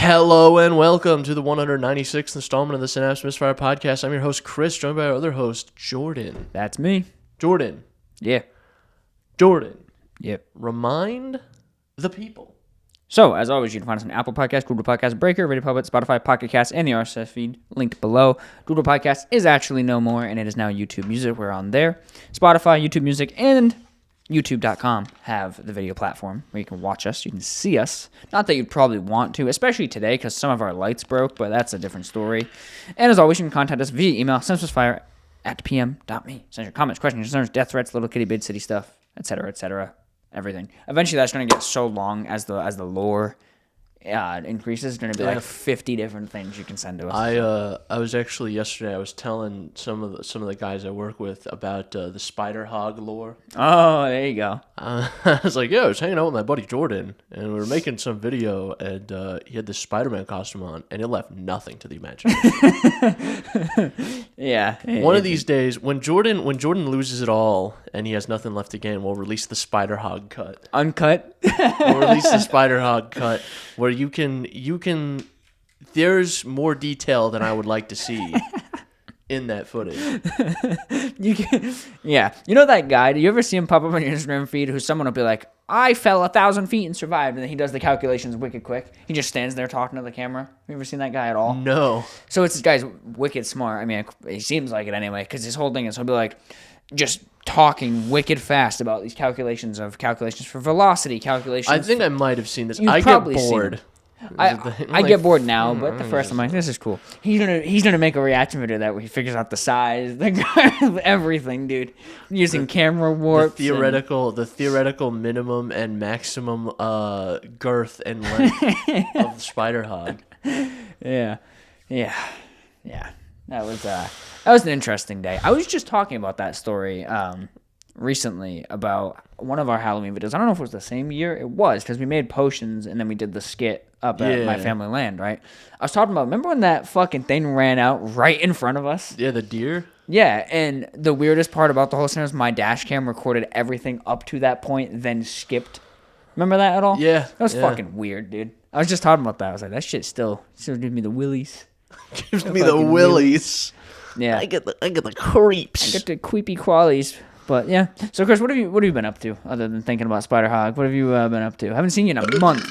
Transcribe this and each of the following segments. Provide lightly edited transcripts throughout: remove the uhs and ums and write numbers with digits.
Hello and welcome to the 196th installment of the Synapse Misfire Podcast. I'm your host, Chris, joined by our other host, Jordan. That's me. Jordan. Yeah. Jordan. Yep. Remind the people. So, as always, you can find us on Apple Podcasts, Google Podcasts, Breaker, Radio Public, Spotify, Pocket Casts, and the RSS feed linked below. Google Podcasts is actually no more, and it is now YouTube Music. We're on there. Spotify, YouTube Music, and YouTube.com have the video platform where you can watch us, you can see us. Not that you'd probably want to, especially today because some of our lights broke, but that's a different story. And as always, you can contact us via email, synapsemisfire@pm.me. Send your comments, questions, concerns, death threats, little kitty bid city stuff, etc., everything. Eventually, that's going to get so long as the lore increases. It's going to be like 50 different things you can send to us. I was actually yesterday. I was telling some of the guys I work with about the Spider Hog lore. Oh, there you go. I was like, I was hanging out with my buddy Jordan, and we were making some video, and he had this Spider-Man costume on, and it left nothing to the imagination. Yeah. One of these days, when Jordan loses it all and he has nothing left to gain, we'll release the Spider Hog cut. Uncut? We'll release the Spider Hog cut where you can there's more detail than I would like to see in that footage. Yeah. You know that guy, do you ever see him pop up on your Instagram feed who someone will be like, I fell 1,000 feet and survived, and then he does the calculations wicked quick. He just stands there talking to the camera. Have you ever seen that guy at all? No. So this guy's wicked smart. I mean, he seems like it anyway, because his whole thing is he'll be like, just talking wicked fast about these calculations for velocity, calculations. I think I might have seen this. You've I get probably bored. I get bored now, but the first I'm like, this is cool. He's gonna make a reaction video that where he figures out the size, everything, dude. Using camera warps. The theoretical minimum and maximum girth and length of the Spider Hog. Yeah. That was an interesting day. I was just talking about that story recently about one of our Halloween videos. I don't know if it was the same year. It was, because we made potions and then we did the skit up at My Family Land, right? I was talking about, remember when that fucking thing ran out right in front of us? Yeah, the deer? Yeah, and the weirdest part about the whole scenario is my dash cam recorded everything up to that point, then skipped. Remember that at all? Yeah. That was fucking weird, dude. I was just talking about that. I was like, that shit still gives me the willies. Gives me the willies. Yeah. I get the creeps. I get the creepy qualities. But yeah. So Chris, what have you been up to other than thinking about Spider Hog? What have you been up to? I haven't seen you in a month.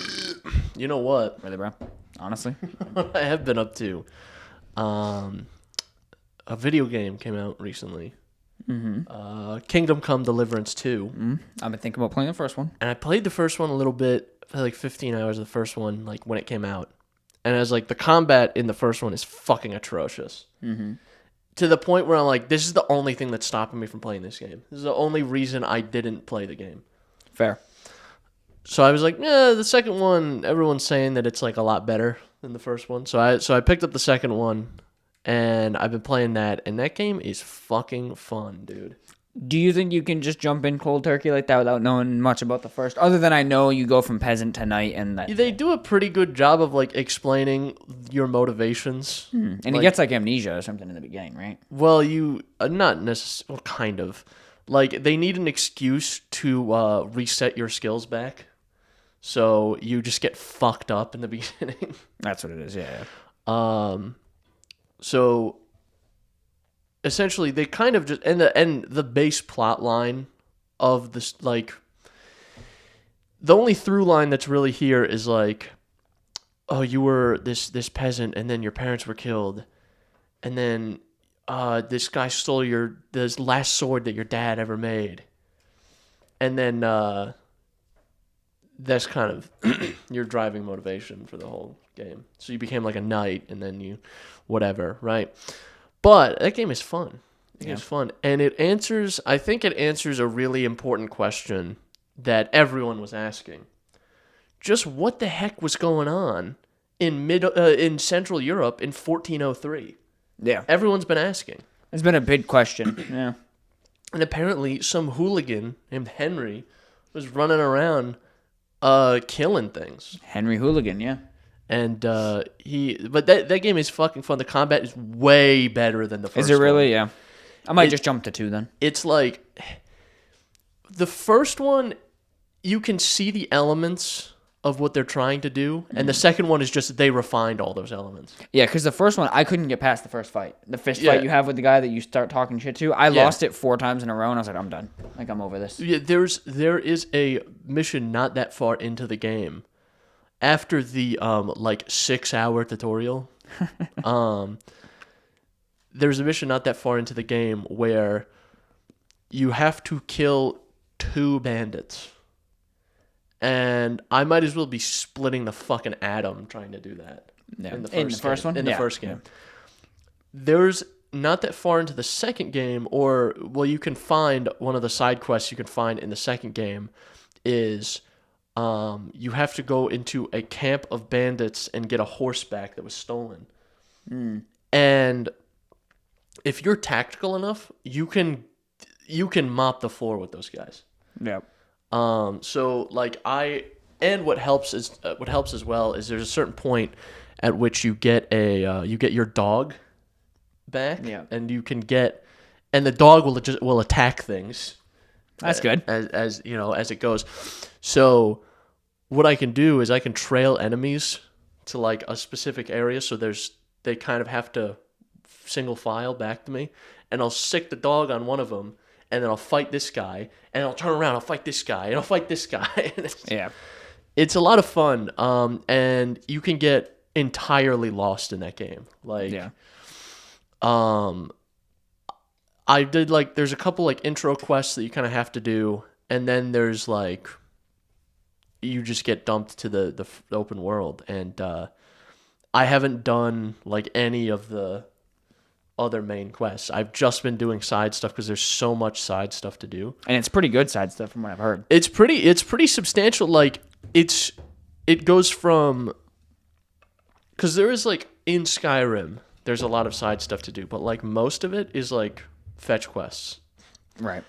You know what? Really, bro? Honestly? What I have been up to. A video game came out recently. Mm-hmm. Kingdom Come Deliverance 2. Mm-hmm. I've been thinking about playing the first one. And I played the first one a little bit. I played like 15 hours of the first one, like when it came out. And I was like, the combat in the first one is fucking atrocious. Mm-hmm. To the point where I'm like, this is the only thing that's stopping me from playing this game. This is the only reason I didn't play the game. Fair. So I was like, the second one, everyone's saying that it's like a lot better than the first one. So I picked up the second one, and I've been playing that, and that game is fucking fun, dude. Do you think you can just jump in cold turkey like that without knowing much about the first? Other than I know you go from peasant to knight and that. They do a pretty good job of like explaining your motivations. And he gets like amnesia or something in the beginning, right? Well, not necessarily, well, kind of. Like they need an excuse to reset your skills back. So you just get fucked up in the beginning. That's what it is, yeah. So essentially, they kind of just and the base plot line of this, like, the only through line that's really here is like, oh, you were this peasant, and then your parents were killed, and then this guy stole this last sword that your dad ever made, and then that's kind of your driving motivation for the whole game. So you became like a knight, and then you whatever, right? But that game is fun. It's fun. And I think it answers a really important question that everyone was asking. Just what the heck was going on in Central Europe in 1403? Yeah. Everyone's been asking. It's been a big question, yeah. And apparently some hooligan named Henry was running around killing things. Henry Hooligan, yeah. And but that game is fucking fun. The combat is way better than the first one. Is it really? Yeah. I might just jump to 2 then. It's like the first one, you can see the elements of what they're trying to do, and the second one is just they refined all those elements. Yeah, because the first one, I couldn't get past the first fight. The fist Yeah. fight you have with the guy that you start talking shit to, I lost it 4 times in a row, and I was like, I'm done. Like, I'm over this. Yeah, there is a mission not that far into the game, after the 6-hour tutorial. There's a mission not that far into the game where you have to kill 2 bandits. And I might as well be splitting the fucking atom trying to do that. Yeah. In the first one? In the first game. There's not that far into the second game, you can find one of the side quests you can find in the second game is you have to go into a camp of bandits and get a horseback that was stolen. And if you're tactical enough, you can mop the floor with those guys. Yep. So what helps as well is there's a certain point at which you get your dog back, and you can and the dog will attack things. That's good. As it goes. So what I can do is I can trail enemies to like a specific area, so they kind of have to single file back to me, and I'll sick the dog on one of them, and then I'll fight this guy, and I'll turn around, I'll fight this guy, and I'll fight this guy. It's a lot of fun, and you can get entirely lost in that game. I did there's a couple intro quests that you kind of have to do, and then there's you just get dumped to the open world, and I haven't done any of the other main quests. I've just been doing side stuff because there's so much side stuff to do, and it's pretty good side stuff from what I've heard. It's pretty substantial. It goes from, because there is in Skyrim there's a lot of side stuff to do, but most of it is fetch quests. Right.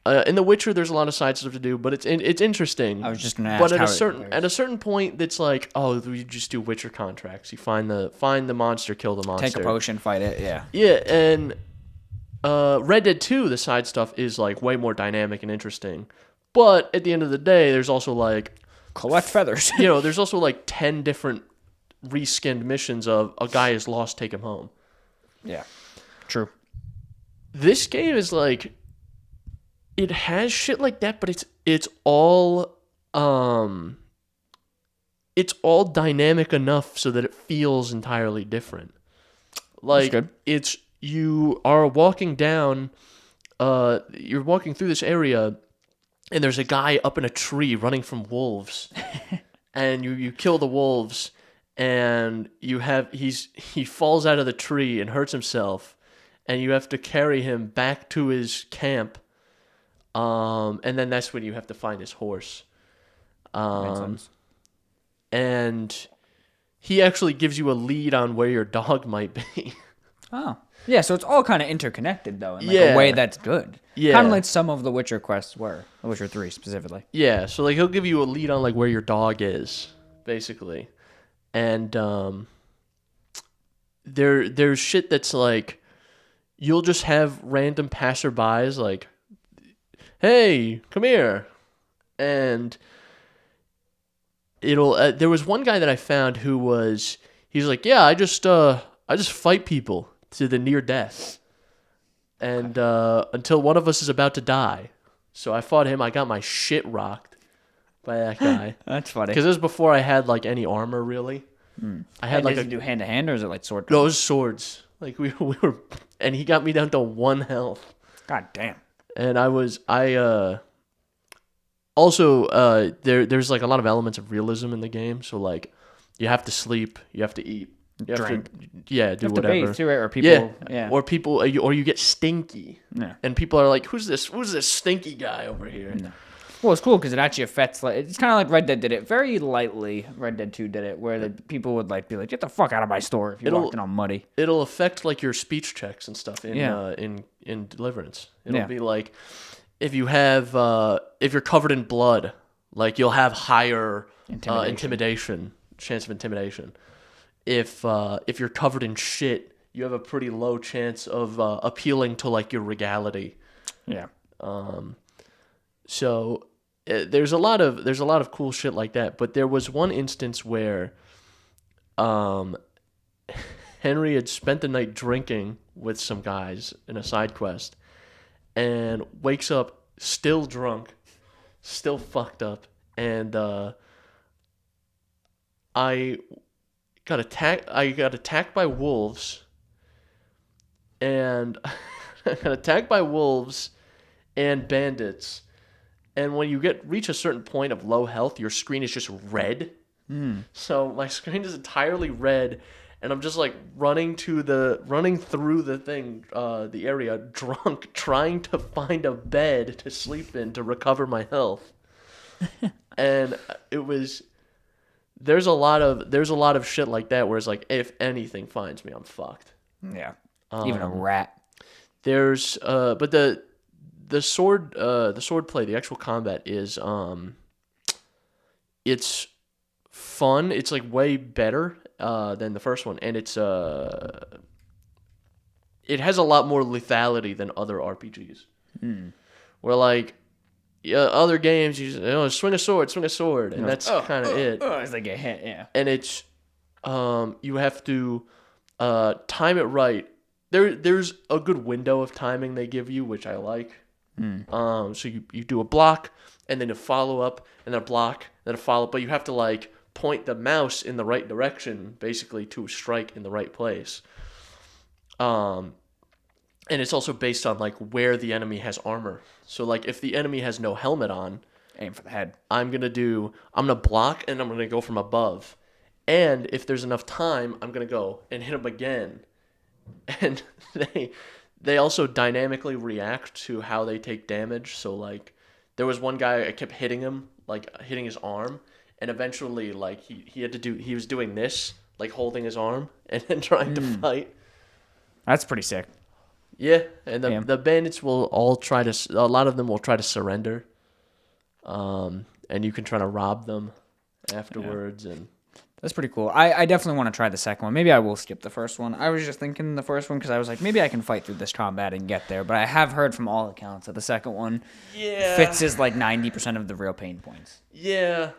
In The Witcher, there's a lot of side stuff to do, but it's interesting. I was just gonna ask. But at a certain point, that's you just do Witcher contracts. You find the monster, kill the monster, take a potion, fight it. Yeah. Yeah, and Red Dead 2, the side stuff is way more dynamic and interesting. But at the end of the day, there's also collect feathers. There's also 10 different reskinned missions of a guy is lost, take him home. Yeah. True. This game is it has shit like that, but it's all dynamic enough so that it feels entirely different. That's good. You are walking down, you're walking through this area, and there's a guy up in a tree running from wolves, and you kill the wolves, and he falls out of the tree and hurts himself, and you have to carry him back to his camp. And then that's when you have to find his horse. Makes sense. And he actually gives you a lead on where your dog might be. Oh. Yeah, so it's all kind of interconnected, though, in a way that's good. Yeah. Kind of like some of the Witcher quests were. The Witcher 3, specifically. Yeah, so he'll give you a lead on where your dog is, basically. And there's shit that's you'll just have random passerbys hey, come here. And there was one guy that I found he's yeah, I just fight people to the near death. And until one of us is about to die. So I fought him, I got my shit rocked by that guy. That's funny. Because it was before I had any armor really. I had does he do hand to hand, or is it sword? No, it was swords. We were, and he got me down to 1 health. God damn. And there's a lot of elements of realism in the game. So you have to sleep, you have to eat, you have drink, do you have whatever. To bathe too, right? Or people, or you get stinky. Yeah. And people are who's this stinky guy over here? No. Well, it's cool because it actually affects. It's kind of like Red Dead did it very lightly. Red Dead 2 did it, where the people would be get the fuck out of my store if you walked in all muddy. It'll affect your speech checks and stuff in Deliverance. It'll be if you have if you're covered in blood, you'll have higher chance of intimidation. If you're covered in shit, you have a pretty low chance of appealing to your regality. Yeah. So there's a lot of cool shit like that. But there was one instance where, Henry had spent the night drinking with some guys in a side quest, and wakes up still drunk, still fucked up, and I got attacked by wolves, and I got attacked by wolves and bandits. And when you reach a certain point of low health, your screen is just red. So my screen is entirely red, and I'm just like running through the thing, the area, drunk, trying to find a bed to sleep in to recover my health. And there's a lot of shit like that where it's like, if anything finds me, I'm fucked. Yeah. Even a rat. There's but the sword play, the actual combat is it's fun. It's like way better than the first one, and it has a lot more lethality than other RPGs. Where like other games, you swing a sword, and that's kind of it. It's like a hit, yeah. And it's you have to time it right. There's a good window of timing they give you, which I like. So you do a block, and then a follow up, and then a block, and then a follow up, but you have to like point the mouse in the right direction, basically, to strike in the right place. And it's also based on like where the enemy has armor. So like if the enemy has no helmet on, aim for the head. I'm gonna block, and I'm gonna go from above. And if there's enough time, I'm gonna go and hit him again. And they also dynamically react to how they take damage. So like there was one guy, I kept hitting him, like hitting his arm, and eventually like he was doing this, like holding his arm and then trying to fight. That's pretty sick. Yeah, and the bandits will a lot of them will try to surrender. And you can try to rob them afterwards. And that's pretty cool. I definitely want to try the second one. Maybe I will skip the first one. I was just thinking the first one because I was like, maybe I can fight through this combat and get there. But I have heard from all accounts that the second one fixes like 90% of the real pain points. Yeah.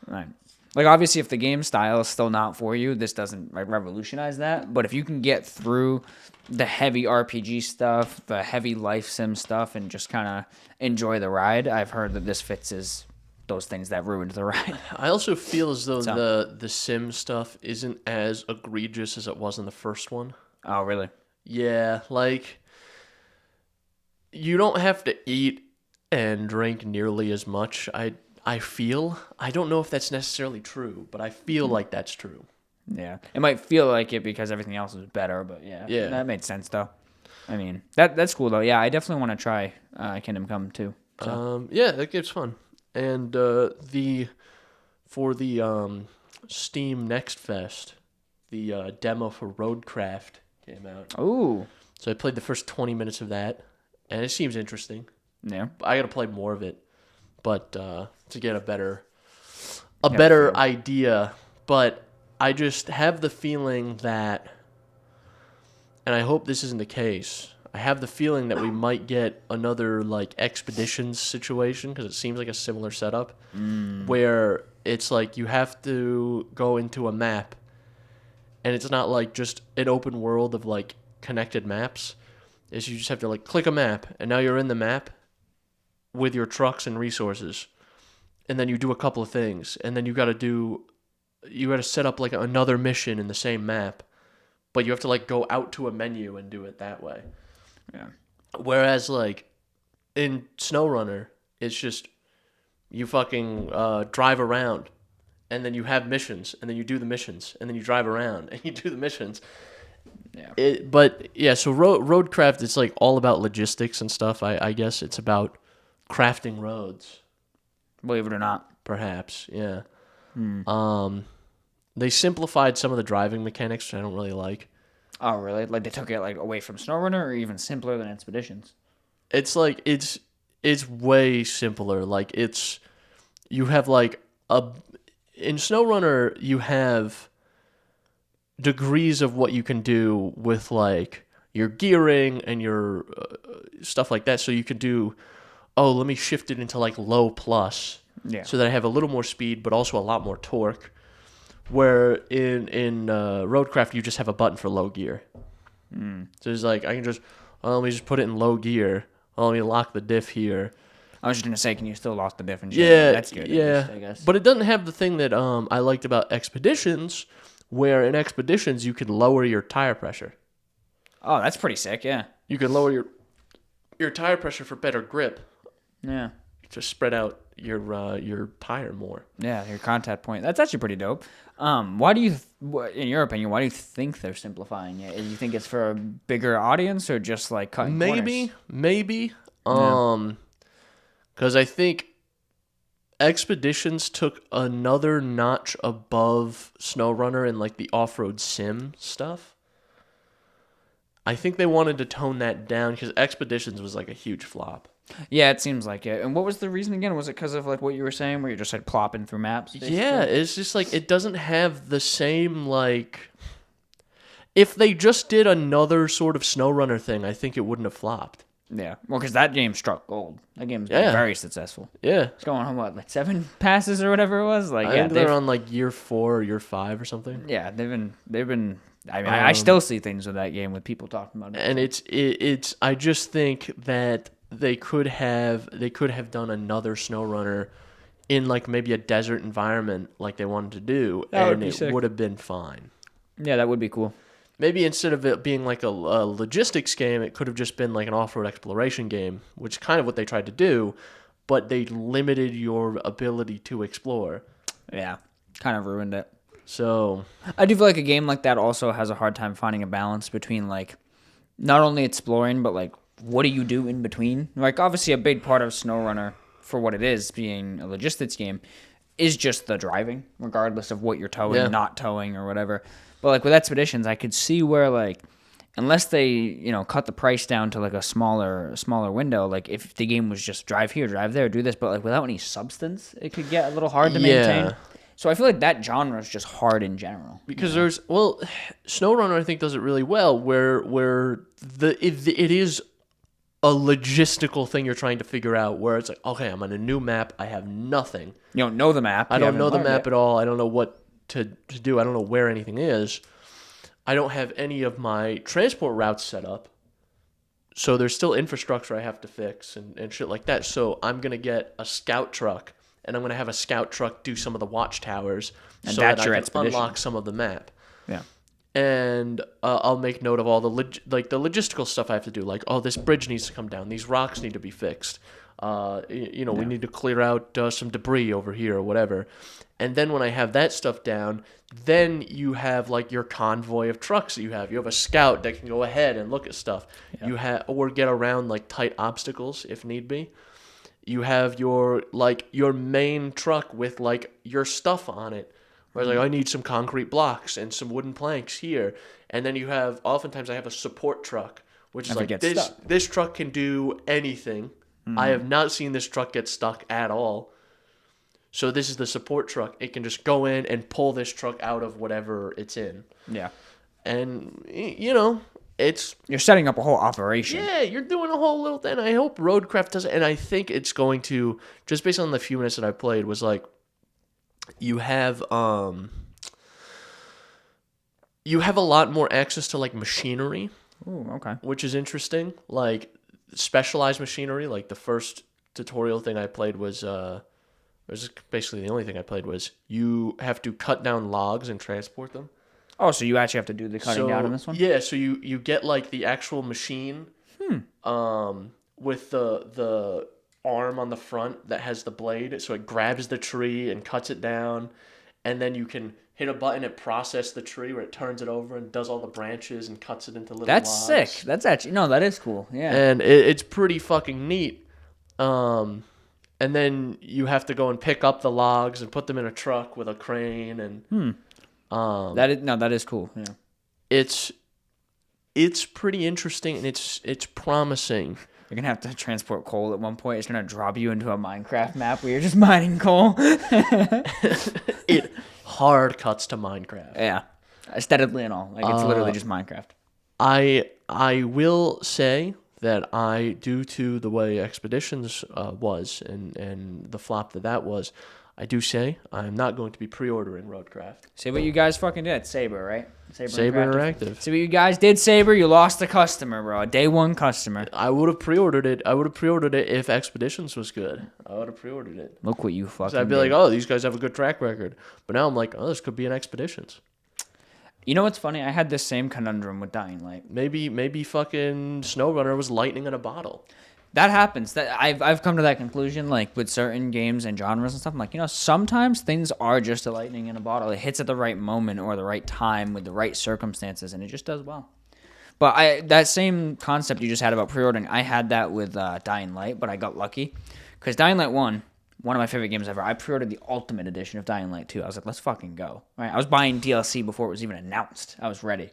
Right. Like, obviously, if the game style is still not for you, this doesn't revolutionize that. But if you can get through the heavy RPG stuff, the heavy life sim stuff, and just kind of enjoy the ride, I've heard that this fixes those things that ruined the ride. I also feel as though the sim stuff isn't as egregious as it was in the first one. Oh, really? Yeah, like you don't have to eat and drink nearly as much. I feel. I don't know if that's necessarily true, but I feel like that's true. Yeah. It might feel like it because everything else is better, but yeah. Yeah. That made sense, though. I mean, that's cool, though. Yeah, I definitely want to try Kingdom Come, too. So. Yeah, that game's fun. And for the Steam Next Fest, the demo for Roadcraft came out. Ooh. So I played the first 20 minutes of that, and it seems interesting. Yeah. I got to play more of it, but to get a better idea. But I just have the feeling that, and I hope this isn't the case, I have the feeling that we might get another like expeditions situation, because it seems like a similar setup, where it's like you have to go into a map, and it's not like just an open world of like connected maps. Is you just have to like click a map, and now you're in the map with your trucks and resources, and then you do a couple of things, and then you got to set up like another mission in the same map, but you have to like go out to a menu and do it that way. Yeah. Whereas like in SnowRunner, it's just you fucking drive around, and then you have missions, and then you do the missions, and then you drive around and you do the missions. Yeah. But yeah, so Roadcraft, it's like all about logistics and stuff. I guess it's about crafting roads. Believe it or not. Perhaps, yeah. They simplified some of the driving mechanics, which I don't really like. Oh, really? Like they took it like away from SnowRunner, or even simpler than Expeditions? It's like it's way simpler. Like you have like in SnowRunner you have degrees of what you can do with like your gearing and your stuff like that. So you can do oh, let me shift it into like low plus, so that I have a little more speed, but also a lot more torque. Where in Roadcraft, you just have a button for low gear. So it's like I can just, let me just put it in low gear. Let me lock the diff here. I was just gonna say, can you still lock the diff and shit? Yeah, That's good. Yeah, least, I guess. But it doesn't have the thing that I liked about Expeditions, where in Expeditions you can lower your tire pressure. Oh, that's pretty sick. Yeah. You can lower your tire pressure for better grip. Yeah. To spread out your tire more. Yeah, your contact point. That's actually pretty dope. Why do you, in your opinion, why do you think they're simplifying it? Do you think it's for a bigger audience or just like cutting corners? Maybe. Because I think Expeditions took another notch above SnowRunner in like the off-road sim stuff. I think they wanted to tone that down because Expeditions was like a huge flop. Yeah, it seems like it. And what was the reason again? Was it because of like what you were saying, where you're just like plopping through maps? Basically? Yeah, it's just like it doesn't have the same like. If they just did another sort of SnowRunner thing, I think it wouldn't have flopped. Yeah, well, because that game struck gold. That game's been very successful. Yeah, it's going on what, like 7 passes or whatever it was. Like, I think they're on like year 4 or year 5 or something. Yeah, they've been. I mean, I still see things with that game with people talking about it. And it's. I just think that they could have done another SnowRunner in like maybe a desert environment like they wanted to do, and it would have been fine. Yeah, that would be cool. Maybe instead of it being like a logistics game, it could have just been like an off-road exploration game, which is kind of what they tried to do, but they limited your ability to explore. Yeah, kind of ruined it. So I do feel like a game like that also has a hard time finding a balance between like not only exploring, but like what do you do in between? Like obviously a big part of SnowRunner, for what it is, being a logistics game, is just the driving, regardless of what you're towing, not towing, or whatever. But like with Expeditions, I could see where like, unless they cut the price down to like a smaller window, like if the game was just drive here, drive there, do this, but like without any substance, it could get a little hard to maintain. So I feel like that genre is just hard in general. Because SnowRunner I think does it really well, where it is a logistical thing you're trying to figure out, where it's like, okay, I'm on a new map, I have nothing. You don't know the map. I don't know the map at all. I don't know what to do. I don't know where anything is. I don't have any of my transport routes set up. So there's still infrastructure I have to fix and shit like that. So I'm going to get a scout truck, and I'm going to have a scout truck do some of the watchtowers so that I can unlock some of the map. Yeah. And I'll make note of all the logistical stuff I have to do. Like, oh, this bridge needs to come down. These rocks need to be fixed. We need to clear out some debris over here or whatever. And then when I have that stuff down, then you have like your convoy of trucks that you have. You have a scout that can go ahead and look at stuff. Yeah. You have or get around like tight obstacles if need be. You have your main truck with like your stuff on it. Where it's like, I need some concrete blocks and some wooden planks here. And then you have, oftentimes I have a support truck, which is like, this truck can do anything. Mm-hmm. I have not seen this truck get stuck at all. So this is the support truck. It can just go in and pull this truck out of whatever it's in. Yeah. And, you're setting up a whole operation. Yeah, you're doing a whole little thing. I hope Roadcraft does it. And I think it's going to, just based on the few minutes that I played, was like, you have a lot more access to like machinery. Ooh, okay. Which is interesting. Like specialized machinery. Like the first tutorial thing I played was basically the only thing I played was you have to cut down logs and transport them. Oh, so you actually have to do the cutting down in this one? Yeah, so you get like the actual machine with the arm on the front that has the blade, so it grabs the tree and cuts it down, and then you can hit a button and process the tree where it turns it over and does all the branches and cuts it into little That's logs. Sick. That's actually, that is cool. Yeah. And it's pretty fucking neat. And then you have to go and pick up the logs and put them in a truck with a crane and that is cool. Yeah. It's pretty interesting and it's promising. You're going to have to transport coal at one point. It's going to drop you into a Minecraft map where you're just mining coal. It hard cuts to Minecraft. Yeah. Aesthetically and all. Like, it's literally just Minecraft. I will say that due to the way Expeditions was and the flop that was, I do say I'm not going to be pre-ordering Roadcraft. See what you guys fucking did. Saber, right? Saber Interactive. See what you guys did, Saber. You lost a customer, bro. A day one customer. I would have pre-ordered it. If Expeditions was good. I would have pre-ordered it. Look what you fucking I'd be did. like, oh, these guys have a good track record. But now I'm like, oh, this could be an Expeditions. You know what's funny? I had this same conundrum with Dying Light. Maybe fucking SnowRunner was lightning in a bottle. That happens. That I've come to that conclusion, like with certain games and genres and stuff. I'm like, sometimes things are just a lightning in a bottle. It hits at the right moment or the right time with the right circumstances, and it just does well. But that same concept you just had about pre-ordering, I had that with Dying Light, but I got lucky because Dying Light 1, one of my favorite games ever. I pre-ordered the Ultimate Edition of Dying Light 2. I was like, let's fucking go. Right? I was buying DLC before it was even announced. I was ready.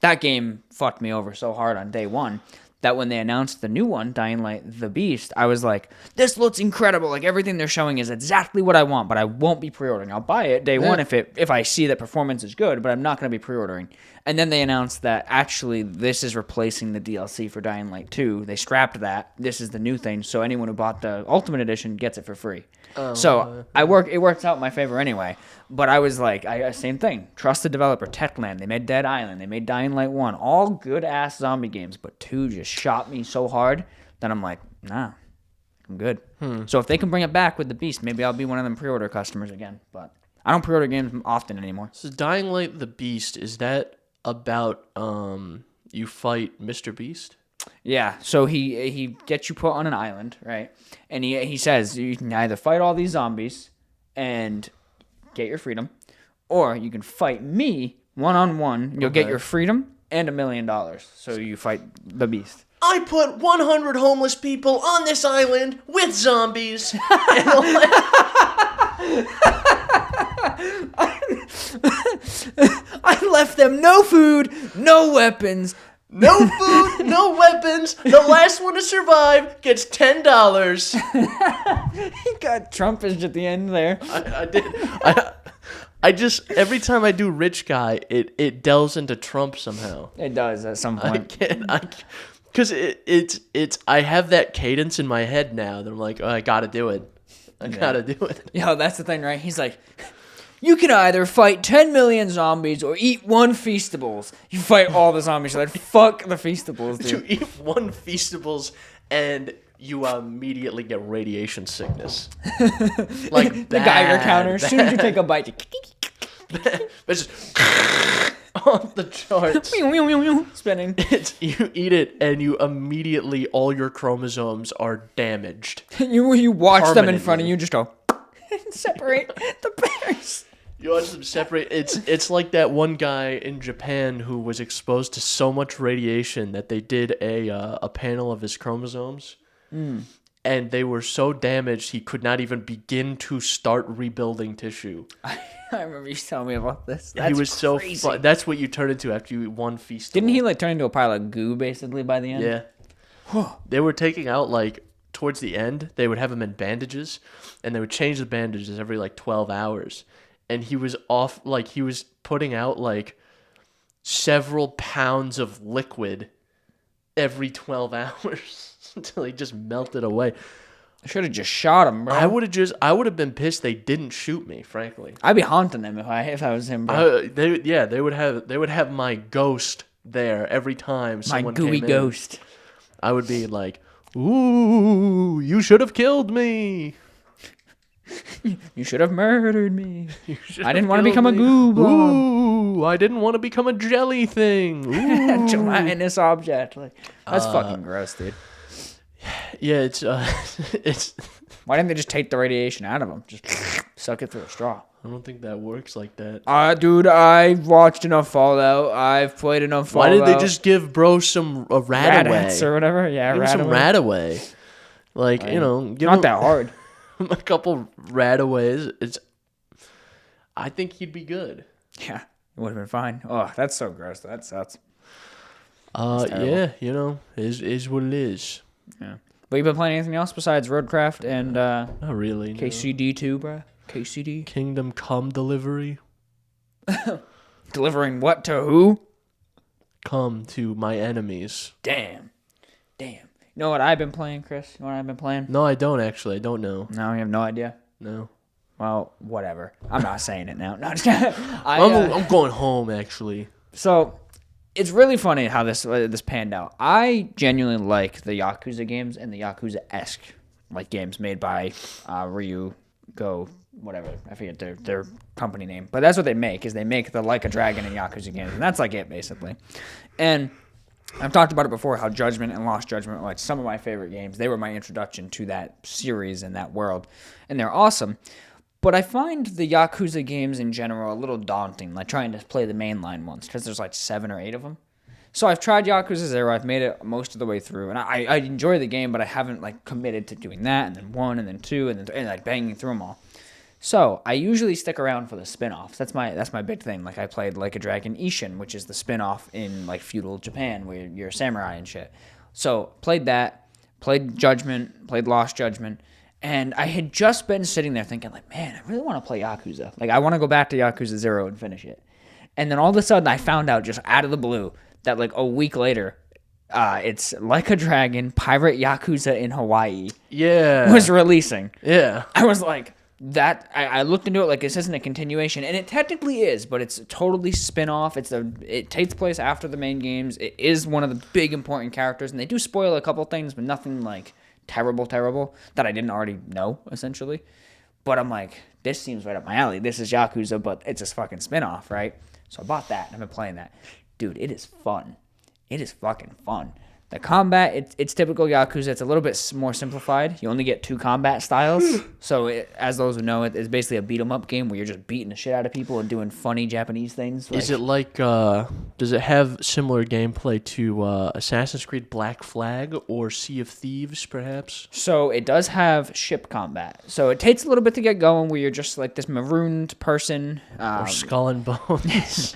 That game fucked me over so hard on day one that when they announced the new one, Dying Light The Beast, I was like, this looks incredible. Like, everything they're showing is exactly what I want, but I won't be pre-ordering. I'll buy it day one if I see that performance is good, but I'm not going to be pre-ordering. And then they announced that, actually, this is replacing the DLC for Dying Light 2. They scrapped that. This is the new thing, so anyone who bought the Ultimate Edition gets it for free. It works out in my favor anyway. But I was like, same thing. Trusted developer, Techland. They made Dead Island. They made Dying Light 1. All good-ass zombie games. But 2 just shot me so hard that I'm like, nah, I'm good. So if they can bring it back with The Beast, maybe I'll be one of them pre-order customers again. But I don't pre-order games often anymore. So Dying Light The Beast, is that about you fight Mr. Beast? Yeah, so he gets you put on an island, right? And he says you can either fight all these zombies and get your freedom, or you can fight me one-on-one. You'll get your freedom and $1 million. So you fight the Beast. I put 100 homeless people on this island with zombies. I left them no food, no weapons. No food, no weapons. The last one to survive gets $10. He got Trumpish at the end there. I did. I just, every time I do rich guy, it delves into Trump somehow. It does at some point. Because I have that cadence in my head now that I'm like, oh, I gotta do it. I gotta do it. Yo, that's the thing, right? He's like, you can either fight 10 million zombies or eat 1 Feastables. You fight all the zombies. You're like, fuck the Feastables, dude. You eat 1 Feastables and you immediately get radiation sickness. Like the Geiger counter. As soon as you take a bite, it's just off the charts. Spinning. You eat it and you immediately, all your chromosomes are damaged. You watch them in front of you, just go separate the pairs. You watch them separate. It's like that one guy in Japan who was exposed to so much radiation that they did a panel of his chromosomes. And they were so damaged he could not even begin to start rebuilding tissue. I remember you telling me about this. He was crazy. So fun. That's what you turn into after you eat 1 feast. Didn't he turn into a pile of goo basically by the end? Yeah. They were taking out towards the end. They would have him in bandages, and they would change the bandages every 12 hours. And he was off. He was putting out several pounds of liquid every 12 hours. Until he just melted away. I should have just shot him, bro. I would have been pissed they didn't shoot me, frankly. I'd be haunting them if I was him, bro. They would have my ghost there every time someone came in. My gooey ghost. I would be like, ooh, you should have killed me. You should have murdered me. I didn't want to become a goo blob. Ooh, I didn't want to become a jelly thing. Ooh. Gelatinous object. That's fucking gross, dude. Yeah, it's Why didn't they just take the radiation out of him? Just suck it through a straw. I don't think that works like that. Dude, I've watched enough Fallout. I've played enough Fallout. Why did they just give bro some Radaway or whatever? Yeah, give him some Radaway. Give not him that hard. A couple Radaways. I think he'd be good. Yeah, it would have been fine. Oh, that's so gross. That sucks. Yeah, is what it is. Yeah. But you been playing anything else besides Roadcraft and not really. KCD 2, bro? KCD? Kingdom Come Delivery. Delivering what to who? Come to my enemies. Damn. damn. You know what I've been playing, Chris? You know what I've been playing? No, I don't actually. I don't know. No, you have no idea? No. Well, whatever. I'm not saying it now. No, I'm going home, actually. So, it's really funny how this panned out. I genuinely like the Yakuza games and the Yakuza-esque like games made by Ryu Go, whatever. I forget their company name. But that's what they make, is they make the Like a Dragon and Yakuza games. And that's like it, basically. And I've talked about it before, how Judgment and Lost Judgment were like some of my favorite games. They were my introduction to that series and that world. And they're awesome. But I find the Yakuza games in general a little daunting, like trying to play the mainline ones, because there's like 7 or 8 of them. So I've tried Yakuza 0, I've made it most of the way through, and I enjoy the game, but I haven't like committed to doing that, and then 1, and then 2, and then like banging through them all. So I usually stick around for the spin-offs. That's my big thing. Like I played Like a Dragon Ishin, which is the spin-off in like feudal Japan, where you're a samurai and shit. So played that, played Judgment, played Lost Judgment. And I had just been sitting there thinking, like, man, I really want to play Yakuza. Like, I want to go back to Yakuza 0 and finish it. And then all of a sudden, I found out just out of the blue that, like, a week later, it's Like a Dragon, Pirate Yakuza in Hawaii. Yeah. Was releasing. Yeah. I was like, I looked into it like this isn't a continuation. And it technically is, but it's a totally spin-off. It takes place after the main games. It is one of the big important characters. And they do spoil a couple things, but nothing, like, terrible that I didn't already know, essentially. But I'm like, this seems right up my alley. This is Yakuza, but it's a fucking spinoff, right? So I bought that and I've been playing that. Dude, it is fun. It is fucking fun. The combat, it's typical Yakuza. It's a little bit more simplified. You only get 2 combat styles. So, as those who know, it's basically a beat-em-up game where you're just beating the shit out of people and doing funny Japanese things. Is it like, does it have similar gameplay to Assassin's Creed Black Flag or Sea of Thieves, perhaps? So, it does have ship combat. So, it takes a little bit to get going where you're just like this marooned person. Or Skull and Bones.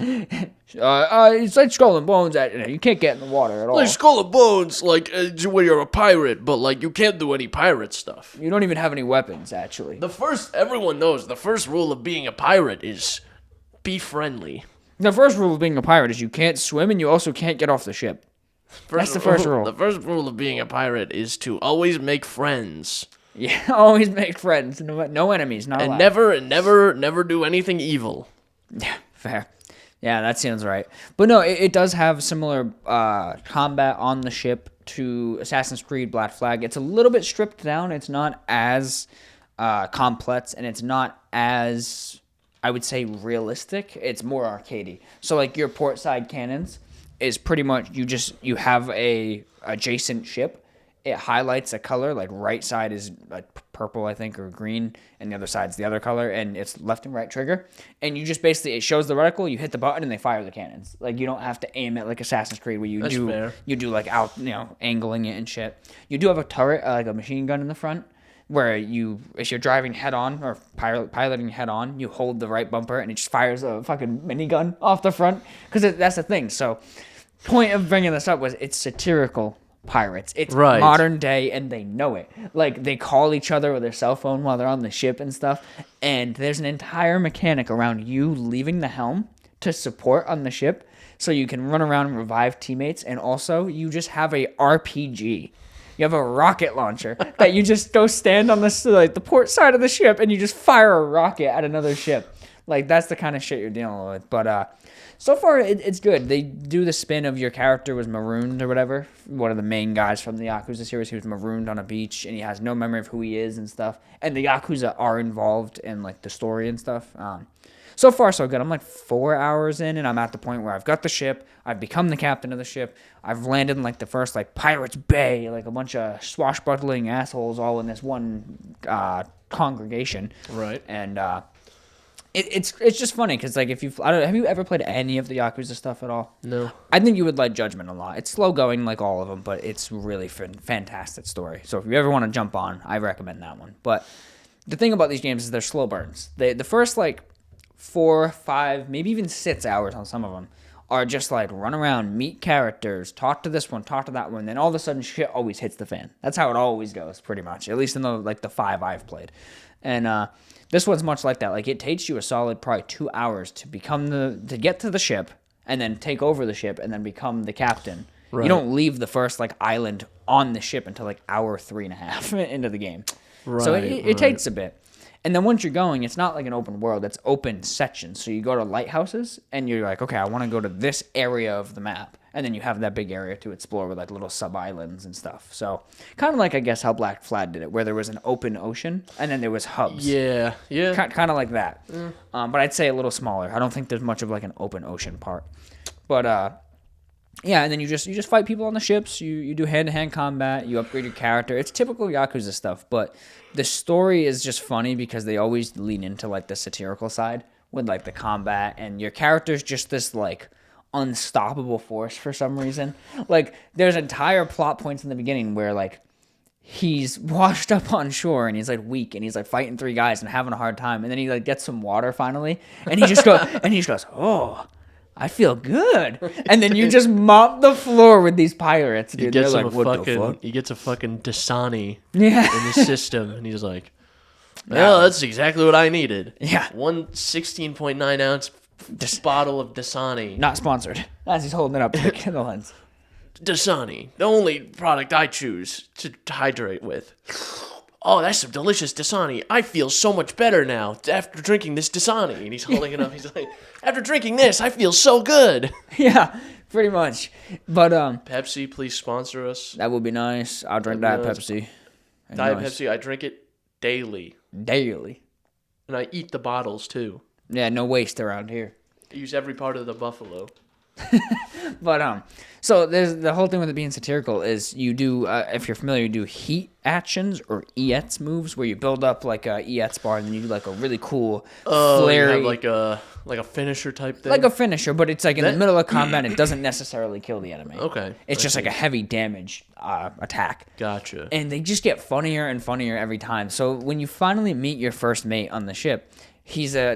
It's like Skull and Bones. You can't get in the water at all. Like Skull and Bones, like where you're a pirate, but like you can't do any pirate stuff. You don't even have any weapons, actually. Everyone knows the first rule of being a pirate is be friendly. The first rule of being a pirate is you can't swim and you also can't get off the ship. That's the first rule. The first rule of being a pirate is to always make friends. Yeah, always make friends. No enemies, not allowed. Never do anything evil. Yeah, fair. Yeah, that sounds right. But no, it does have similar combat on the ship to Assassin's Creed Black Flag. It's a little bit stripped down. It's not as complex, and it's not as, I would say, realistic. It's more arcadey. So, like, your port side cannons is pretty much, you have a adjacent ship. It highlights a color, like right side is like purple, I think, or green, and the other side's the other color, and it's left and right trigger. And you just basically, it shows the reticle, you hit the button, and they fire the cannons. Like, you don't have to aim it like Assassin's Creed, where you do like out, angling it and shit. You do have a turret, like a machine gun in the front, where if you're driving head on or piloting head on, you hold the right bumper, and it just fires a fucking minigun off the front. Because that's the thing. So, point of bringing this up was it's satirical pirates. It's right. Modern day, and they know it. Like, they call each other with their cell phone while they're on the ship and stuff, and there's an entire mechanic around you leaving the helm to support on the ship so you can run around and revive teammates, and also you just have a RPG. You have a rocket launcher that you just go stand on the port side of the ship and you just fire a rocket at another ship. Like, that's the kind of shit you're dealing with. But so far, it's good. They do the spin of your character was marooned or whatever. One of the main guys from the Yakuza series, he was marooned on a beach, and he has no memory of who he is and stuff. And the Yakuza are involved in, like, the story and stuff. So far, so good. I'm, like, 4 hours in, and I'm at the point where I've got the ship. I've become the captain of the ship. I've landed in, like, the first, like, Pirates Bay, like, a bunch of swashbuckling assholes all in this one congregation. Right. And It's just funny because, like, have you ever played any of the Yakuza stuff at all? No. I think you would like Judgment a lot. It's slow going like all of them, but it's really fantastic story. So if you ever want to jump on, I recommend that one. But the thing about these games is they're slow burns. The first, like, 4, 5, maybe even 6 hours on some of them are just like run around, meet characters, talk to this one, talk to that one. Then all of a sudden shit always hits the fan. That's how it always goes, pretty much. At least in the 5 I've played. And this one's much like that. Like, it takes you a solid probably 2 hours to get to the ship and then take over the ship and then become the captain. Right. You don't leave the first, like, island on the ship until like hour 3.5 into the game. Right, So it takes a bit. And then once you're going, it's not like an open world. It's open sections. So you go to lighthouses, and you're like, okay, I want to go to this area of the map. And then you have that big area to explore with like little sub-islands and stuff. So kind of like, I guess, how Black Flag did it, where there was an open ocean, and then there was hubs. Yeah. Kind of like that. But I'd say a little smaller. I don't think there's much of like an open ocean part. But yeah, and then you just fight people on the ships. You do hand-to-hand combat. You upgrade your character. It's typical Yakuza stuff, but the story is just funny because they always lean into like the satirical side with like the combat, and your character's just this like unstoppable force for some reason. Like there's entire plot points in the beginning where like he's washed up on shore and he's like weak and he's like fighting 3 guys and having a hard time, and then he like gets some water finally, and he just goes, oh, I feel good. And then you just mop the floor with these pirates, dude. He gets They're him like, what the fuck? He gets a fucking Dasani Yeah. in his system, and he's like, well, that's exactly what I needed. Yeah. 1 16.9 ounce bottle of Dasani. Not sponsored. As he's holding it up to the lens. Dasani, the only product I choose to hydrate with. Oh, that's some delicious Dasani. I feel so much better now after drinking this Dasani. And he's holding it up. He's like, after drinking this, I feel so good. Yeah, pretty much. But Pepsi, please sponsor us. that would be nice. I'll drink Diet Pepsi. Diet Pepsi, I drink it daily. Daily. And I eat the bottles, too. Yeah, no waste around here. I use every part of the buffalo. But so there's the whole thing with it being satirical is you do if you're familiar, you do heat actions or EX moves where you build up like a EX bar and then you do like a really cool flary, You have like a finisher type thing. like a finisher, but it's like in the middle of combat. It doesn't necessarily kill the enemy. Okay, it's just like a heavy damage attack. Gotcha. And they just get funnier and funnier every time. So when you finally meet your first mate on the ship, he's a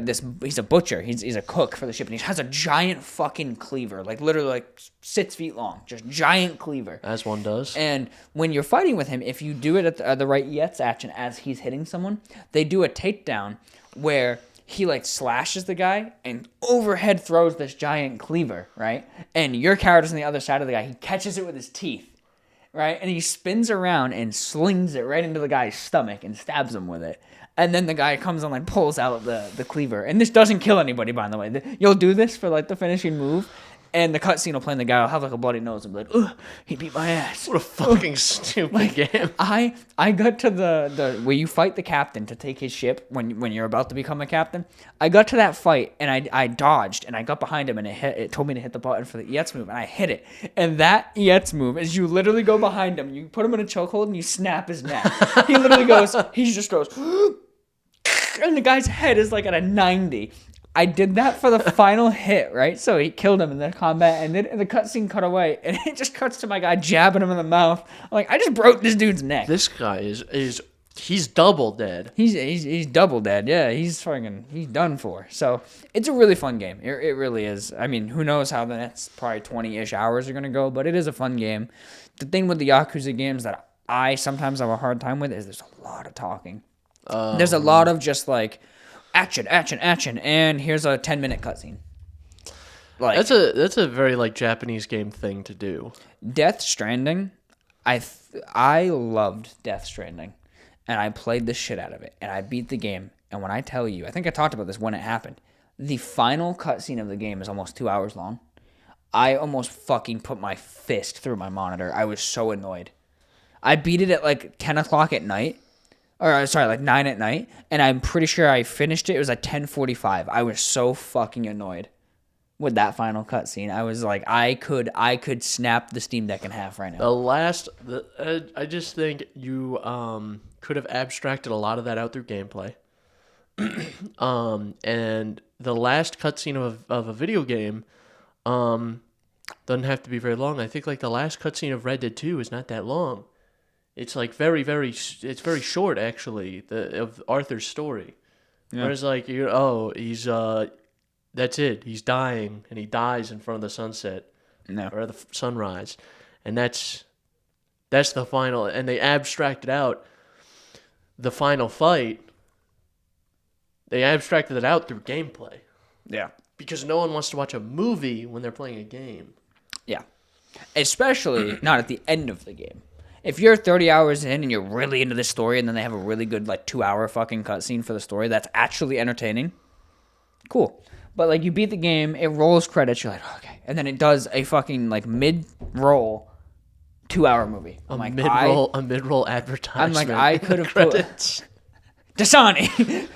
butcher. He's a cook for the ship, and he has a giant fucking cleaver, like literally like 6 feet long, just giant cleaver. As one does. And when you're fighting with him, if you do it at the right EX action as he's hitting someone, they do a takedown where he like slashes the guy and overhead throws this giant cleaver, right? And your character's on the other side of the guy. He catches it with his teeth, right? And he spins around and slings it right into the guy's stomach and stabs him with it. And then the guy comes and like pulls out the cleaver. And this doesn't kill anybody, by the way. You'll do this for like the finishing move, and the cutscene will play, and the guy will have like a bloody nose and be like, ugh, he beat my ass. What a fucking stupid game. I got to the where you fight the captain to take his ship when you're about to become a captain. I got to that fight, and I dodged, and I got behind him, and it told me to hit the button for the EX move, and I hit it. And that EX move is you literally go behind him, you put him in a chokehold, and you snap his neck. He literally just goes, and the guy's head is like at a 90. I did that for the final hit, right? So he killed him in the combat, and then the cutscene cut away, and it just cuts to my guy jabbing him in the mouth. I'm like, I just broke this dude's neck. This guy he's double dead. He's double dead. Yeah, he's done for. So it's a really fun game. It really is. I mean, who knows how the next probably 20-ish hours are gonna go, but it is a fun game. The thing with the Yakuza games that I sometimes have a hard time with is there's a lot of talking. There's a lot of just like action, and here's a 10-minute cutscene. Like that's a very like Japanese game thing to do. Death Stranding, I loved Death Stranding, and I played the shit out of it, and I beat the game. And when I tell you, I think I talked about this when it happened. The final cutscene of the game is almost 2 hours long. I almost fucking put my fist through my monitor. I was so annoyed. I beat it at like 10 o'clock at night. Or, sorry, like 9 at night, and I'm pretty sure I finished it. It was like 10:45. I was so fucking annoyed with that final cutscene. I was like, I could snap the Steam Deck in half right now. I just think you could have abstracted a lot of that out through gameplay. And the last cutscene of a video game doesn't have to be very long. I think like the last cutscene of Red Dead 2 is not that long. It's like very short actually, of Arthur's story. Yeah. Whereas like he's that's it. He's dying, and he dies in front of the sunset or the sunrise, and that's the final. And they abstracted out the final fight. They abstracted it out through gameplay. Yeah, because no one wants to watch a movie when they're playing a game. Yeah, especially not at the end of the game. if you're 30 hours in and you're really into this story, and then they have a really good 2-hour fucking cutscene for the story that's actually entertaining, cool. But you beat the game, it rolls credits, you're like, oh, okay, and then it does a fucking mid-roll 2-hour movie. A mid-roll advertisement. I'm like, I could have put Dasani.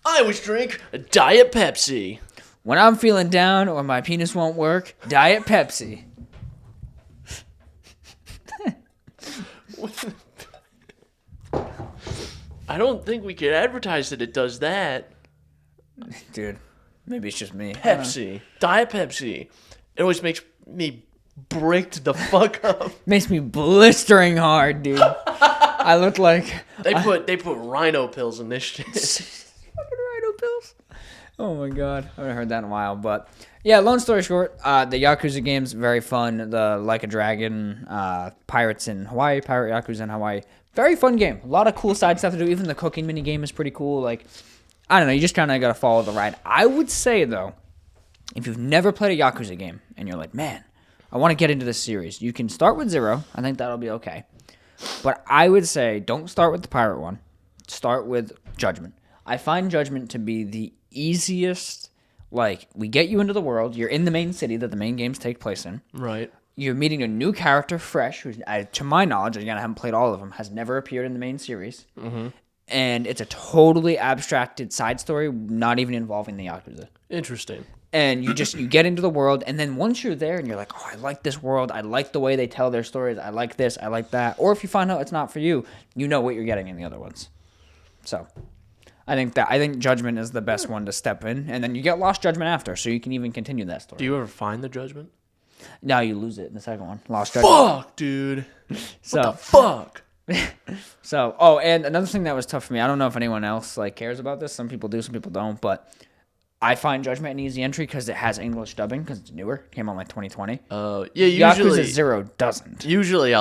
I always drink a Diet Pepsi. When I'm feeling down or my penis won't work, Diet Pepsi. I don't think we could advertise that it does that. Dude, maybe it's just me. Pepsi. Diet Pepsi. It always makes me bricked the fuck up. Makes me blistering hard, dude. I look like... They put rhino pills in this shit. Fucking rhino pills. Oh my god. I haven't heard that in a while, but... Yeah, long story short, the Yakuza game's very fun. The Like a Dragon, Pirates in Hawaii, Pirate Yakuza in Hawaii. Very fun game. A lot of cool side stuff to do. Even the cooking mini game is pretty cool. I don't know, you just kind of got to follow the ride. I would say, though, if you've never played a Yakuza game, and you're like, man, I want to get into this series, you can start with 0. I think that'll be okay. But I would say, don't start with the Pirate one. Start with Judgment. I find Judgment to be the easiest. We get you into the world. You're in the main city that the main games take place in. Right. You're meeting a new character, Fresh, who, to my knowledge, again, I haven't played all of them, has never appeared in the main series. Mm-hmm. And it's a totally abstracted side story, not even involving the Yakuza. Interesting. And you get into the world, and then once you're there and you're like, oh, I like this world, I like the way they tell their stories, I like this, I like that. Or if you find out it's not for you, you know what you're getting in the other ones. So... I think Judgment is the best one to step in, and then you get Lost Judgment after, so you can even continue that story. Do you ever find the Judgment? No, you lose it in the second one. Lost Judgment. Fuck, dude. What the fuck? So, and another thing that was tough for me, I don't know if anyone else cares about this. Some people do, some people don't, but I find Judgment an easy entry because it has English dubbing because it's newer. It came out 2020. Yeah, usually Yakuza 0 doesn't. Usually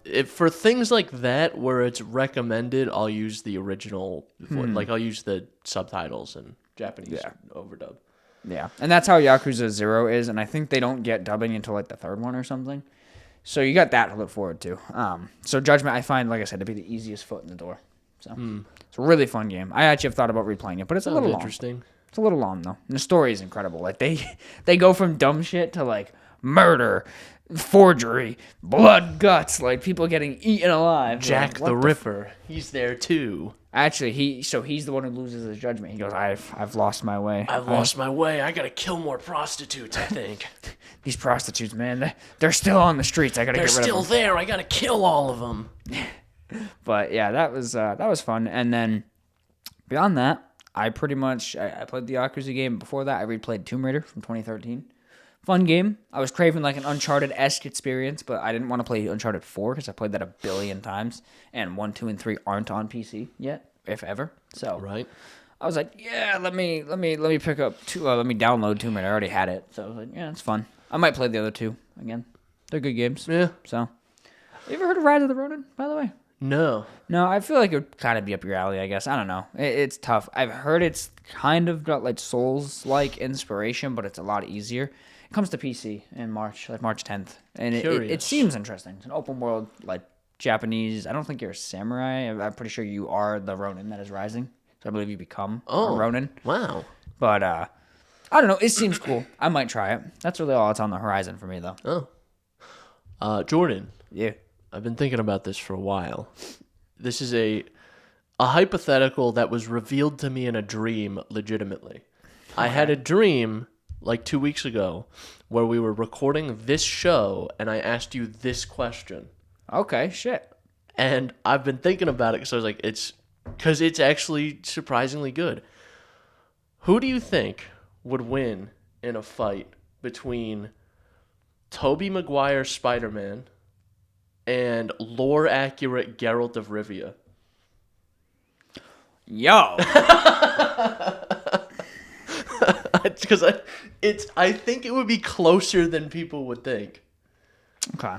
if for things like that where it's recommended, I'll use the original. I'll use the subtitles and Japanese overdub. Yeah, and that's how Yakuza 0 is, and I think they don't get dubbing until the third one or something. So you got that to look forward to. So Judgment, I find, like I said, to be the easiest foot in the door. So it's a really fun game. I actually have thought about replaying it, but it's a little interesting. Long. It's a little long, though. And the story is incredible. They go from dumb shit to, murder, forgery, blood, guts, people getting eaten alive. Jack the Ripper. He's there, too. Actually, he's the one who loses his judgment. He goes, I've lost my way. I've lost my way. I gotta kill more prostitutes, I think. These prostitutes, man, they're still on the streets. I gotta get rid of them. They're still there. I gotta kill all of them. But, yeah, that was fun. And then, beyond that, I pretty much, I played the Yakuza game. Before that, I replayed Tomb Raider from 2013. Fun game. I was craving an Uncharted-esque experience, but I didn't want to play Uncharted 4 because I played that 1 billion times, and 1, 2, and 3 aren't on PC yet, if ever. So right. I was like, yeah, let me pick up let me download Tomb Raider. I already had it, so I was like, yeah, it's fun. I might play the other 2 again. They're good games. Yeah. So, have you ever heard of Rise of the Ronin, by the way? No, I feel like it would kind of be up your alley, I guess. I don't know. It's tough. I've heard it's kind of got Souls-like inspiration, but it's a lot easier. It comes to PC in March, March 10th. And it seems interesting. It's an open world, Japanese. I don't think you're a samurai. I'm pretty sure you are the Ronin that is rising. So I believe you become a Ronin. Wow. But, I don't know. It seems cool. I might try it. That's really all that's on the horizon for me, though. Oh. Jordan. Yeah. I've been thinking about this for a while. This is a hypothetical that was revealed to me in a dream, legitimately. Okay. I had a dream 2 weeks ago where we were recording this show and I asked you this question. Okay, shit. And I've been thinking about it because I was like, it's actually surprisingly good. Who do you think would win in a fight between Tobey Maguire Spider-Man and lore-accurate Geralt of Rivia? Yo! Because I think it would be closer than people would think. Okay.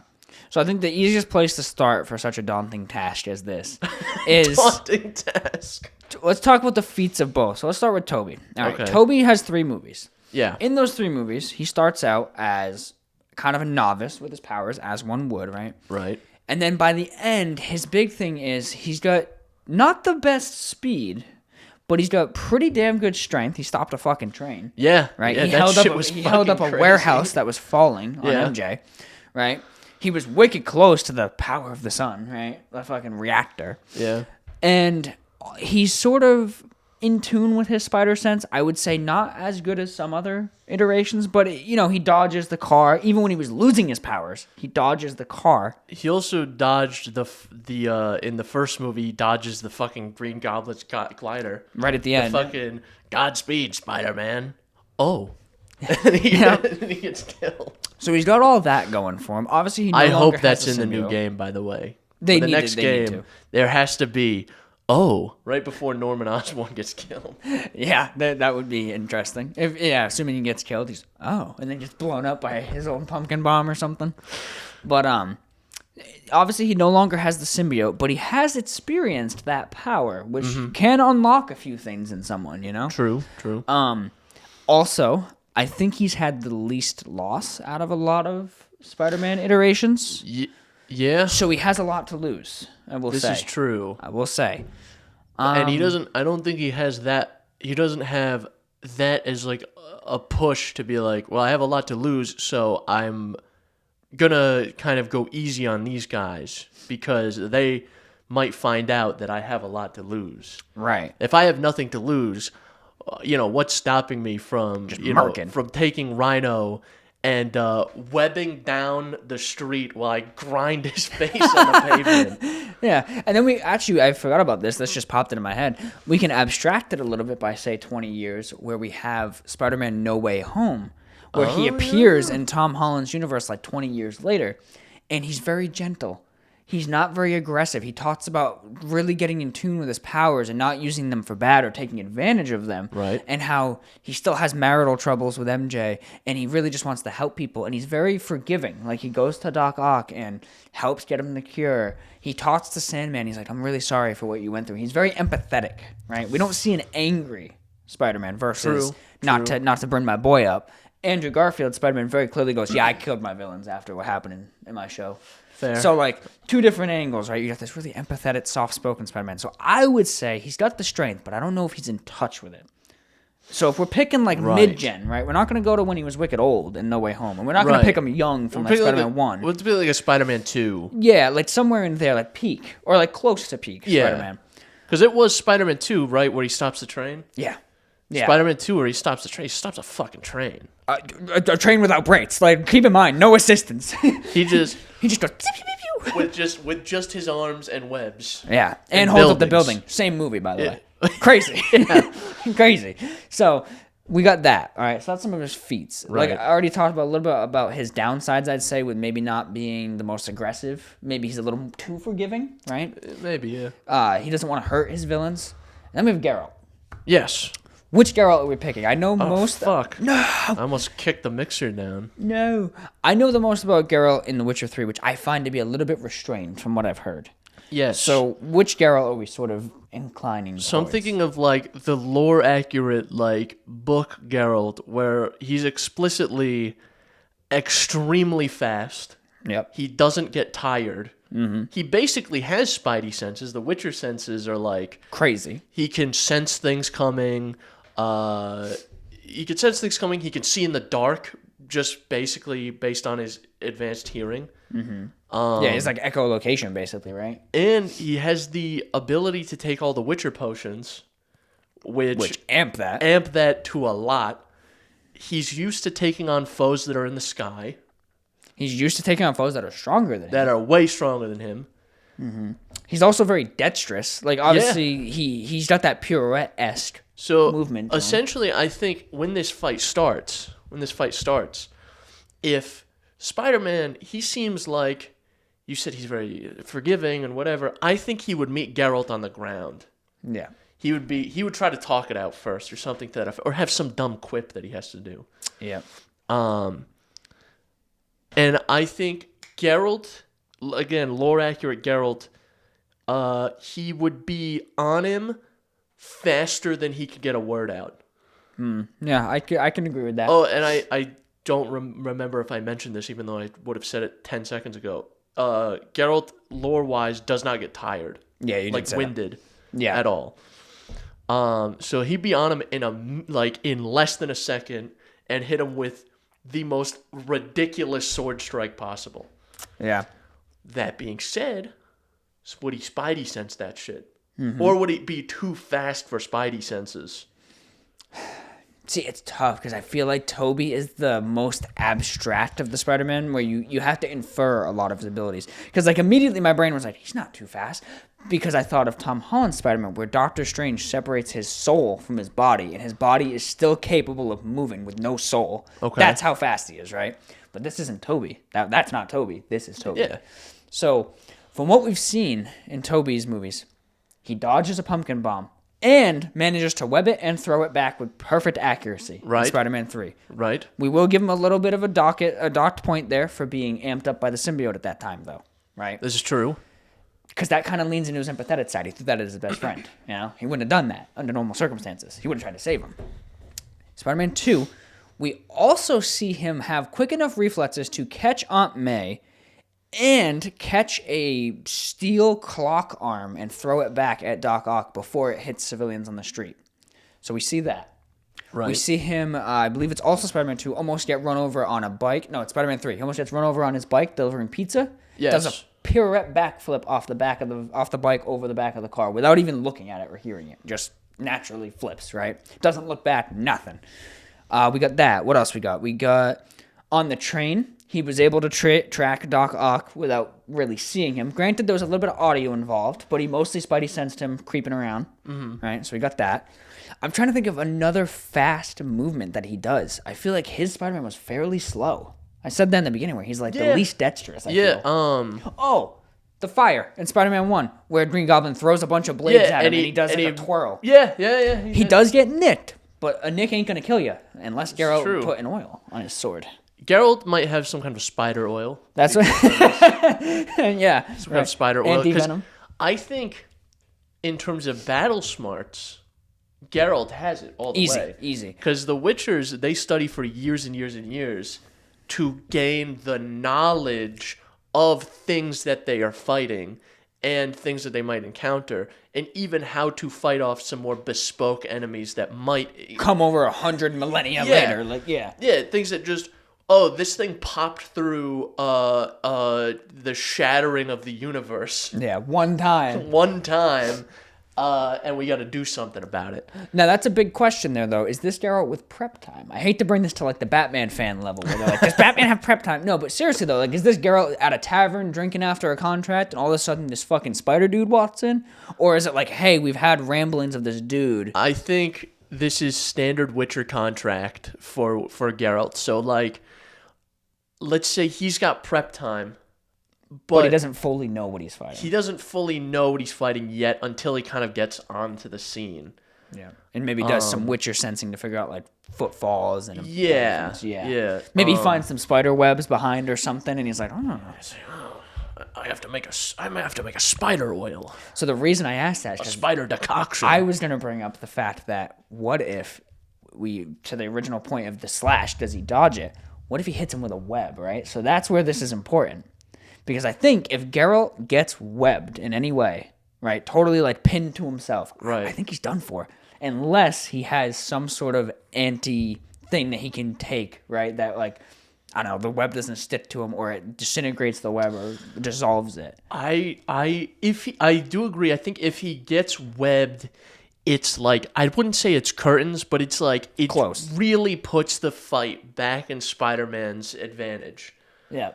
So I think the easiest place to start for such a daunting task as this is... Daunting task. Let's talk about the feats of both. So let's start with Tobey. All right. Okay. Tobey has 3 movies. Yeah. In those 3 movies, he starts out as kind of a novice with his powers, as one would, right? Right. And then by the end, his big thing is he's got not the best speed, but he's got pretty damn good strength. He stopped a fucking train. Yeah. Right? Yeah, he that held up a crazy. warehouse that was falling on Yeah. MJ, right? He was wicked close to the power of the sun, right? The fucking reactor. Yeah. And he's sort of in tune with his spider sense. I would say not as good as some other iterations, but he dodges the car. Even when he was losing his powers, he dodges the car. He also dodged the in the first movie. He dodges the fucking Green Goblin's glider Right at the end. Fucking Godspeed, Spider-Man. Oh, and he gets killed. So he's got all that going for him. Obviously, he no I longer hope has that's the in the new symbiote. game. By the way, They For the need next to- they need game, to. there has to be. Oh, right before Norman Osborn gets killed. Yeah, that would be interesting. Assuming he gets killed, he's and then gets blown up by his own pumpkin bomb or something. But obviously he no longer has the symbiote, but he has experienced that power, which can unlock a few things in someone. True. Also, I think he's had the least loss out of a lot of Spider-Man iterations, Yeah, so he has a lot to lose. I will this say. is true. I will say. And he doesn't. I don't think he has that. He doesn't have that as like a push to be like, well, I have a lot to lose, so I'm gonna kind of go easy on these guys because they might find out that I have a lot to lose. Right. If I have nothing to lose, what's stopping me from marking. from taking Rhino and webbing down the street while I grind his face on the pavement? Yeah, and then I forgot about this. This just popped into my head. We can abstract it a little bit by, say, 20 years, where we have Spider-Man No Way Home, where he appears in Tom Holland's universe like 20 years later, and he's very gentle. He's not very aggressive. He talks about really getting in tune with his powers and not using them for bad or taking advantage of them. Right. And how he still has marital troubles with MJ, and he really just wants to help people. And he's very forgiving. Like, he goes to Doc Ock and helps get him the cure. He talks to Sandman. He's like, I'm really sorry for what you went through. He's very empathetic, right? We don't see an angry Spider-Man versus not to burn my boy up. Andrew Garfield, Spider-Man, very clearly goes, yeah, I killed my villains after what happened in my show. Fair. So, like, two different angles, right? You got this really empathetic, soft-spoken Spider-Man. So I would say he's got the strength, but I don't know if he's in touch with it. So if we're picking, like, mid-gen, right? We're not going to go to when he was wicked old in No Way Home. And we're not going to pick him young from, like, Spider-Man 1. Would be like a Spider-Man 2. Yeah, like, somewhere in there, like, peak. Or, like, close to peak Spider-Man. Because it was Spider-Man 2, right, where he stops the train? Yeah. Yeah. Spider-Man 2 where he stops the train. He stops a fucking train. A train without brakes. Like, keep in mind, no assistance. He just goes... Pew, pew, pew, pew. with just his arms and webs. Yeah, and And holds up the buildings. building. Same movie, by the way. Crazy. Crazy. So, we got that. All right, so that's some of his feats. Right. Like, I already talked about a little bit about his downsides, I'd say, with maybe not being the most aggressive. Maybe he's a little too forgiving, right? Maybe, yeah. He doesn't want to hurt his villains. And then we have Geralt. Yes. Which Geralt are we picking? I know most... Fuck. No. I almost kicked the mixer down. No. I know the most about Geralt in The Witcher 3, which I find to be a little bit restrained from what I've heard. Yes. So, which Geralt are we sort of inclining So I'm towards? thinking of like the lore accurate like book Geralt where he's explicitly extremely fast. Yep. He doesn't get tired. Mm-hmm. He basically has spidey senses. The Witcher senses are like Crazy. he can sense things coming. He can sense things coming. He can see in the dark, just basically based on his advanced hearing. Mm-hmm. Yeah, it's like echolocation, basically, right? And he has the ability to take all the Witcher potions, which amp that. amp that to a lot. He's used to taking on foes that are in the sky, He's used to taking on foes that are stronger than him. that are way stronger than him. He's also very dexterous. Like, obviously, he's got that pirouette-esque So movement to him. essentially, I think when this fight starts, if Spider-Man, he seems like, you said he's very forgiving and whatever, I think he would meet Geralt on the ground. Yeah. He would try to talk it out first or something to that effect, or have some dumb quip that he has to do. Yeah. And I think Geralt, again, lore accurate Geralt, he would be on him faster than he could get a word out. Yeah, I can agree with that. Oh, and I don't remember if I mentioned this, even though I would have said it 10 seconds ago. Geralt, lore-wise, does not get tired. Yeah, you did say winded Yeah. at all. So he'd be on him in less than a second and hit him with the most ridiculous sword strike possible. Yeah. That being said, would he Spidey sense that shit? Or would it be too fast for Spidey senses? See, it's tough because I feel like Tobey is the most abstract of the Spider-Man, where you have to infer a lot of his abilities. Because like immediately my brain was like, he's not too fast, because I thought of Tom Holland's Spider-Man, where Doctor Strange separates his soul from his body, and his body is still capable of moving with no soul. Okay. That's how fast he is, right? But this isn't Tobey. That's not Tobey. This is Tobey. Yeah. So from what we've seen in Tobey's movies, he dodges a pumpkin bomb and manages to web it and throw it back with perfect accuracy Right. in Spider-Man 3. Right. We will give him a little bit of a docked point there for being amped up by the symbiote at that time, though, right? This is true. Because that kind of leans into his empathetic side. He threw that at his best friend. You know, he wouldn't have done that under normal circumstances. He would have tried to save him. Spider-Man 2, we also see him have quick enough reflexes to catch Aunt May and catch a steel clock arm and throw it back at Doc Ock before it hits civilians on the street. So we see that. Right. We see him, I believe it's also Spider-Man 2, almost get run over on a bike. No, it's Spider-Man 3. He almost gets run over on his bike delivering pizza. Yes. Does a pirouette backflip off the bike over the back of the car without even looking at it or hearing it. Just naturally flips, right? Doesn't look back, nothing. We got that. What else we got? We got on the train. He was able to track Doc Ock without really seeing him. Granted, there was a little bit of audio involved, but he mostly Spidey sensed him creeping around. Right? So we got that. I'm trying to think of another fast movement that he does. I feel like his Spider-Man was fairly slow. I said that in the beginning where he's like the least dexterous, I feel. Oh, the fire in Spider-Man 1 where Green Goblin throws a bunch of blades at him and he does a twirl. Yeah. He does get nicked, but a nick ain't going to kill you unless Geralt put an oil on his sword. Geralt might have some kind of spider oil. That's what. Yeah. Some kind of spider oil. 'Cause Anti-venom. I think, in terms of battle smarts, Geralt has it all the way. Easy. Because the Witchers, they study for years and years and years to gain the knowledge of things that they are fighting and things that they might encounter, and even how to fight off some more bespoke enemies that might Come over 100 millennia later. Yeah, things that just, this thing popped through the shattering of the universe. Yeah, one time. One time, and we got to do something about it. Now, that's a big question there, though. Is this Geralt with prep time? I hate to bring this to, like, the Batman fan level, where they're like, does Batman have prep time? No, but seriously, though, like, is this Geralt at a tavern drinking after a contract, and all of a sudden this fucking spider dude walks in? Or is it like, hey, we've had ramblings of this dude? I think this is standard Witcher contract for Geralt. So, like, let's say he's got prep time, But he doesn't fully know what he's fighting. He doesn't fully know what he's fighting yet until he kind of gets onto the scene. Yeah. And maybe does some Witcher sensing to figure out, like, footfalls and... Yeah. Maybe he finds some spider webs behind or something, and he's like, oh. I have to make a spider oil. So the reason I asked that is A 'cause spider decoction. I was going to bring up the fact that what if to the original point of the slash, does he dodge it? What if he hits him with a web, right? So that's where this is important. Because I think if Geralt gets webbed in any way, right, totally like pinned to himself, right, I think he's done for. Unless he has some sort of anti-thing that he can take, right, that like, I don't know, the web doesn't stick to him or it disintegrates the web or dissolves it. I do agree. I think if he gets webbed, it's like, I wouldn't say it's curtains, but it's like, it Close. Really puts the fight back in Spider-Man's advantage. Yeah.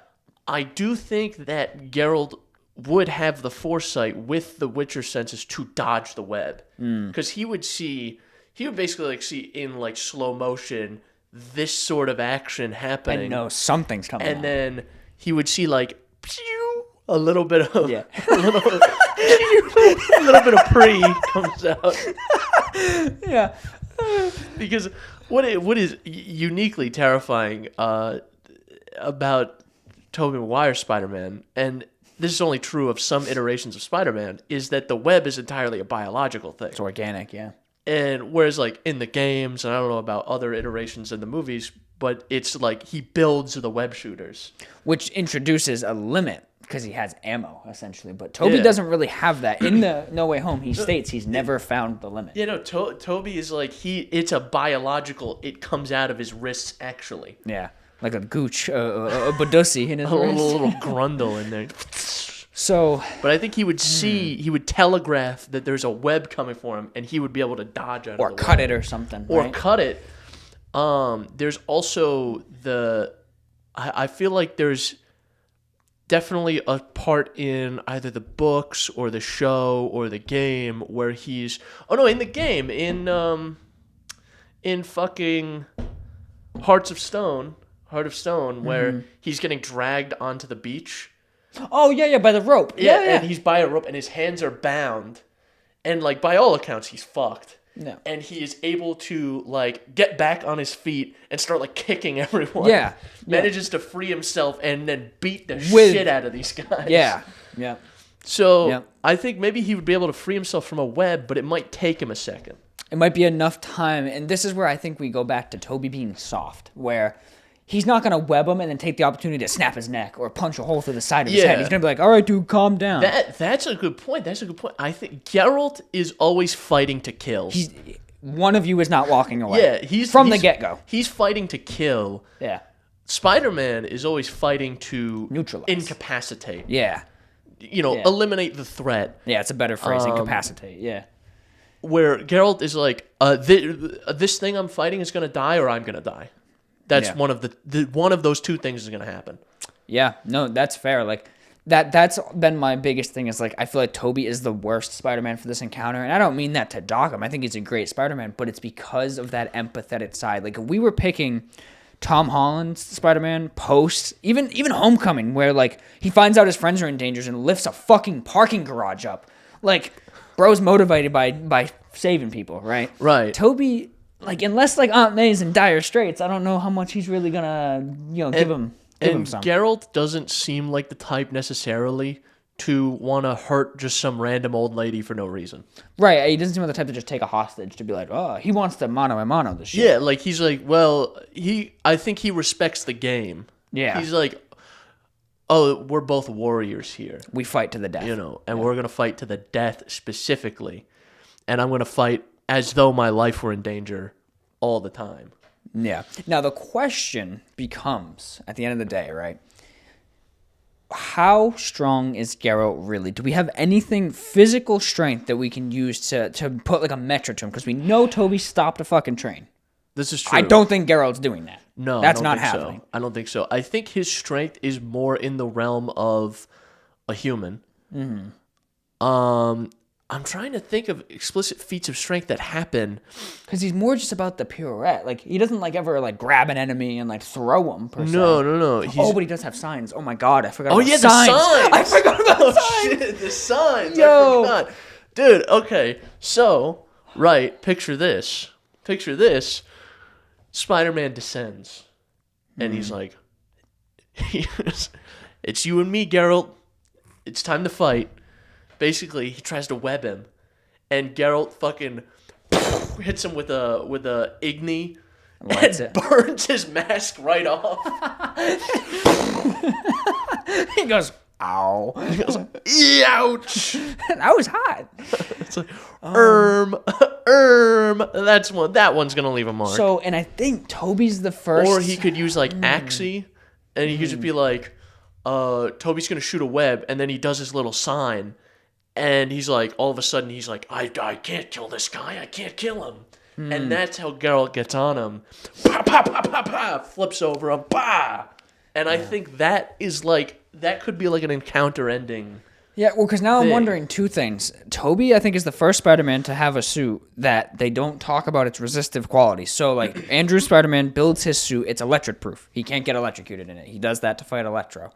I do think that Geralt would have the foresight with the Witcher senses to dodge the web. Because he would basically like see in like slow motion this sort of action happening. And know something's coming And out. then he would see like a little bit of Yeah. a little bit of pre comes out. Yeah. Because what is uniquely terrifying about Tobey Maguire's Spider-Man, and this is only true of some iterations of Spider-Man, is that the web is entirely a biological thing. It's organic, yeah. And whereas like in the games, and I don't know about other iterations in the movies, but it's like he builds the web shooters. Which introduces a limit because he has ammo, essentially. But Tobey Yeah. doesn't really have that. In the No Way Home, he states he's never found the limit. You know, Tobey is like, it's a biological, it comes out of his wrists, actually. Yeah, like a gooch, a badussi in his A wrist. little grundle in there. So, But I think he would he would telegraph that there's a web coming for him, and he would be able to dodge out or of the cut web. it or something. Or right? cut it. There's also I feel like there's definitely a part in either the books or the show or the game where in the game, in fucking Heart of Stone, where he's getting dragged onto the beach. Oh, yeah, by the rope. Yeah. And he's by a rope and his hands are bound. And, like, by all accounts, he's fucked. No. And he is able to, like, get back on his feet and start, like, kicking everyone. Yeah. Manages to free himself and then beat the shit out of these guys. Yeah. So, I think maybe he would be able to free himself from a web, but it might take him a second. It might be enough time. And this is where I think we go back to Tobey being soft, where he's not going to web him and then take the opportunity to snap his neck or punch a hole through the side of his head. He's going to be like, all right, dude, calm down. That's a good point. I think Geralt is always fighting to kill. One of you is not walking away. Yeah, he's from the get-go. He's fighting to kill. Yeah. Spider-Man is always fighting to neutralize, incapacitate. Yeah. Eliminate the threat. Yeah, it's a better phrase, incapacitate. Yeah. Where Geralt is like, this thing I'm fighting is going to die or I'm going to die. That's one of one of those two things is going to happen. Yeah, no, that's fair. Like that's been my biggest thing is like I feel like Tobey is the worst Spider-Man for this encounter, and I don't mean that to dog him. I think he's a great Spider-Man, but it's because of that empathetic side. Like if we were picking Tom Holland's Spider-Man post, even Homecoming, where like he finds out his friends are in danger and lifts a fucking parking garage up. Like bro's motivated by saving people, right? Right. Tobey, like unless like Aunt May's in dire straits, I don't know how much he's really gonna give him. And Geralt doesn't seem like the type necessarily to want to hurt just some random old lady for no reason. Right, he doesn't seem like the type to just take a hostage to be like, oh, he wants to mano a mano this shit. Yeah, like he's like, well, I think he respects the game. Yeah. He's like, oh, we're both warriors here. We fight to the death. And we're going to fight to the death specifically. And I'm going to fight as though my life were in danger all the time. Yeah. Now, the question becomes, at the end of the day, right? How strong is Geralt really? Do we have anything physical strength that we can use to put like a metric to him? Because we know Tobey stopped a fucking train. This is true. I don't think Geralt's doing that. No, that's I don't not think happening. So. I don't think so. I think his strength is more in the realm of a human. Mm-hmm. I'm trying to think of explicit feats of strength that happen. Because he's more just about the pirouette. Like, he doesn't, like, ever, like, grab an enemy and, like, throw him, per se. No. But he does have signs. Oh, my God, I forgot about signs. The signs! I forgot about the signs! Shit, the signs! Yo! I forgot. Dude, okay. So, right, picture this. Spider-Man descends. And he's like, it's you and me, Geralt. It's time to fight. Basically, he tries to web him, and Geralt fucking hits him with a igni and burns his mask right off. He goes, ow. He goes, ouch. That was hot. It's like, that one's gonna leave a mark. So, and I think Tobey's the first. Or he could use like Axie, and he could just be like, Tobey's gonna shoot a web, and then he does his little sign. And he's like, all of a sudden, he's like, I can't kill this guy. I can't kill him. And that's how Geralt gets on him. Pa, pa, pa, pa, pa, flips over him. Pa! And I think that is like, that could be like an encounter ending. Yeah, well, because now I'm wondering two things. Tobey, I think, is the first Spider-Man to have a suit that they don't talk about its resistive qualities. So, like, Andrew Spider-Man builds his suit. It's electric-proof. He can't get electrocuted in it. He does that to fight Electro.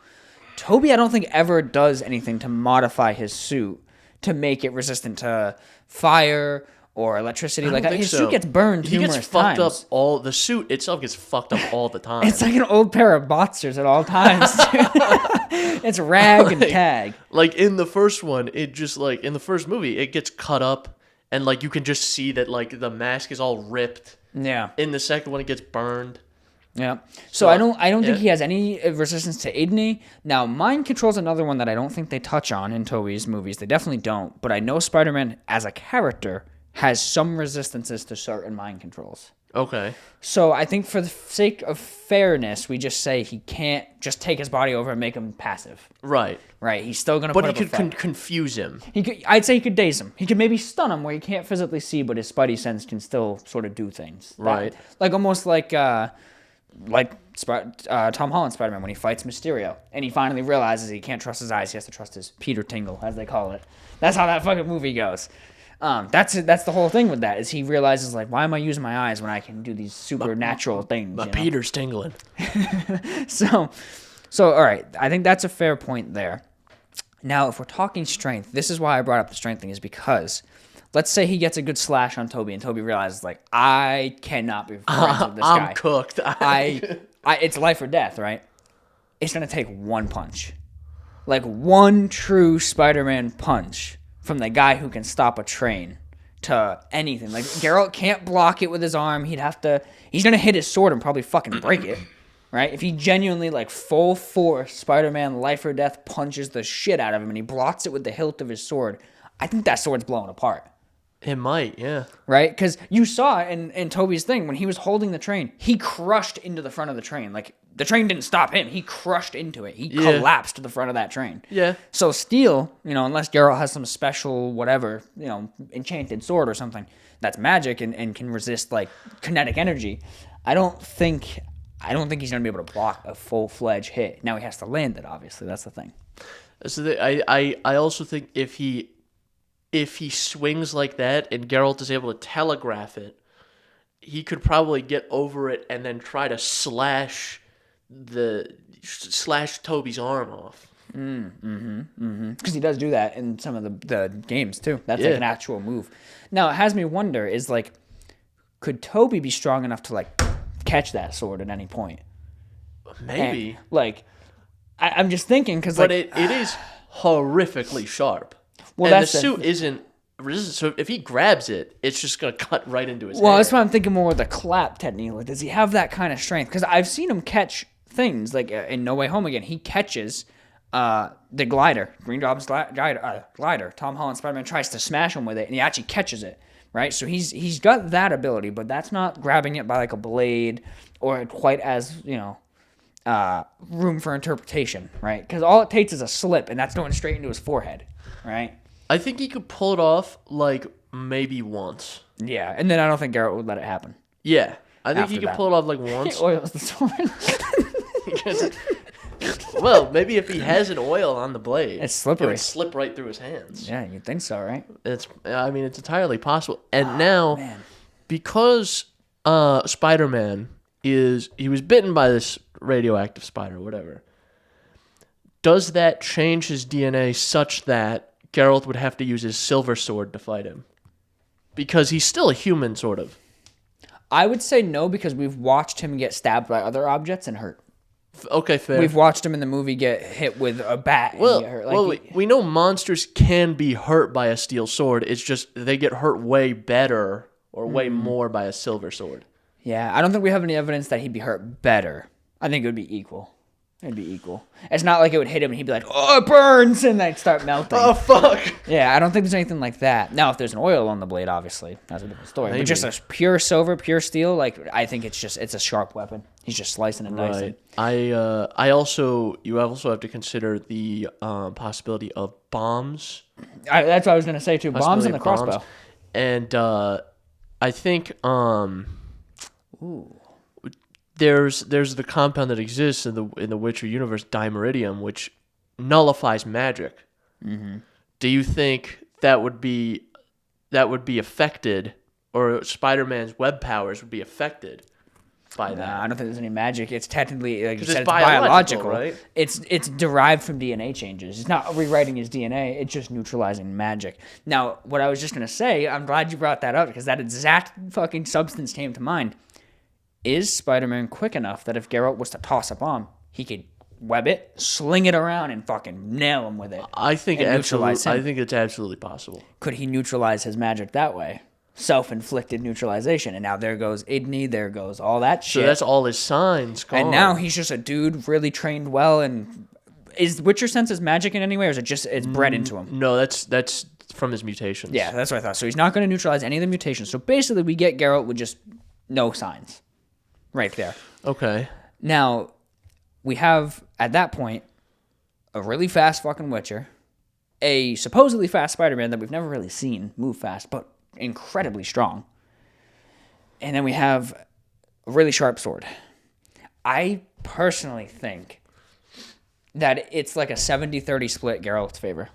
Tobey, I don't think, ever does anything to modify his suit to make it resistant to fire or electricity. Like his suit gets burned numerous times. The suit itself gets fucked up all the time. It's like an old pair of boxers at all times. It's rag and tag. Like in the first one, it just like in the first movie, it gets cut up and like you can just see that like the mask is all ripped. Yeah. In the second one, it gets burned. Yeah. So I don't think yeah. he has any resistance to Igni. Now, mind control's another one that I don't think they touch on in Tobey's movies. They definitely don't. But I know Spider-Man as a character has some resistances to certain mind controls. Okay. So I think for the sake of fairness, we just say he can't just take his body over and make him passive. Right. Right. He's still going to But put he up could confuse him. I'd say he could daze him. He could maybe stun him where he can't physically see, but his spidey sense can still sort of do things. Right. Like almost like Tom Holland's Spider-Man when he fights Mysterio. And he finally realizes he can't trust his eyes. He has to trust his Peter Tingle, as they call it. That's how that fucking movie goes. That's the whole thing with that, is he realizes, like, why am I using my eyes when I can do these supernatural things? My Peter's tingling. So, all right, I think that's a fair point there. Now, if we're talking strength, this is why I brought up the strength thing, is because let's say he gets a good slash on Tobey, and Tobey realizes, like, I cannot be friends with this guy. I'm cooked. It's life or death, right? It's going to take one punch. Like, one true Spider-Man punch from the guy who can stop a train to anything. Like, Geralt can't block it with his arm. He's going to hit his sword and probably fucking break it, right? If he genuinely, like, full force Spider-Man life or death punches the shit out of him and he blocks it with the hilt of his sword, I think that sword's blowing apart. It might, yeah. Right? Because you saw in Tobey's thing, when he was holding the train, he crushed into the front of the train. Like, the train didn't stop him. He crushed into it. He collapsed to the front of that train. Yeah. So steel, unless Geralt has some special whatever, enchanted sword or something that's magic and can resist, like, kinetic energy, I don't think he's going to be able to block a full-fledged hit. Now he has to land it, obviously. That's the thing. So I also think if he swings like that and Geralt is able to telegraph it, he could probably get over it and then try to slash Tobey's arm off. Because he does do that in some of the games too. That's like an actual move. Now it has me wonder, is like, could Tobey be strong enough to, like, catch that sword at any point? Maybe. And, like, I'm just thinking, because, but like, it is horrifically sharp. Well, and that's the suit isn't resistant, so if he grabs it, it's just going to cut right into his Well, head. that's why I'm thinking more with the clap technique. Like, does he have that kind of strength? Because I've seen him catch things, like in No Way Home again. He catches the glider, Green Goblin's glider. Tom Holland Spider-Man tries to smash him with it, and he actually catches it, right? So he's got that ability, but that's not grabbing it by, like, a blade or quite as, room for interpretation, right? Because all it takes is a slip, and that's going straight into his forehead, right? I think he could pull it off, like, maybe once. Yeah, and then I don't think Geralt would let it happen. Yeah. I think he After could that. pull it off, like, once. He oils the sword. Well, maybe if he has an oil on the blade, It's slippery. it would slip right through his hands. Yeah, you'd think so, right? It's entirely possible. And now, man. because Spider-Man he was bitten by this radioactive spider, whatever. Does that change his DNA such that Geralt would have to use his silver sword to fight him? Because he's still a human, sort of. I would say no, because we've watched him get stabbed by other objects and hurt. Okay, fair. We've watched him in the movie get hit with a bat and get hurt. Like, we know monsters can be hurt by a steel sword. It's just they get hurt way better or way more by a silver sword. Yeah, I don't think we have any evidence that he'd be hurt better. I think it would be equal. It'd be equal. It's not like it would hit him and he'd be like, oh, it burns, and they'd start melting. Oh, fuck. Yeah, I don't think there's anything like that. Now, if there's an oil on the blade, obviously, that's a different story. Maybe. But just a pure silver, pure steel, like, I think it's a sharp weapon. He's just slicing and dicing. Right. You also have to consider the possibility of bombs. That's what I was going to say, too. Bombs and the crossbow. And I think there's the compound that exists in the Witcher universe, dimeridium, which nullifies magic. Mm-hmm. Do you think that would be affected, or Spider-Man's web powers would be affected by that? I don't think there's any magic. It's technically, like you said, it's it's biological. right? It's derived from DNA changes. It's not rewriting his DNA. It's just neutralizing magic. Now, what I was just going to say, I'm glad you brought that up, because that exact fucking substance came to mind. Is Spider-Man quick enough that if Geralt was to toss a bomb, he could web it, sling it around, and fucking nail him with it? I think it's absolutely possible. Could he neutralize his magic that way? self-inflicted neutralization. And now there goes Idney, there goes all that shit. So that's all his signs gone. And now he's just a dude really trained well. And is Witcher senses magic in any way, or is it just it's bred into him? No, that's from his mutations. Yeah, that's what I thought. So he's not going to neutralize any of the mutations. So basically we get Geralt with just no signs right there. Okay. Now, we have, at that point, a really fast fucking Witcher, a supposedly fast Spider-Man that we've never really seen move fast, but incredibly strong. And then we have a really sharp sword. I personally think that it's like a 70-30 split Geralt's favor.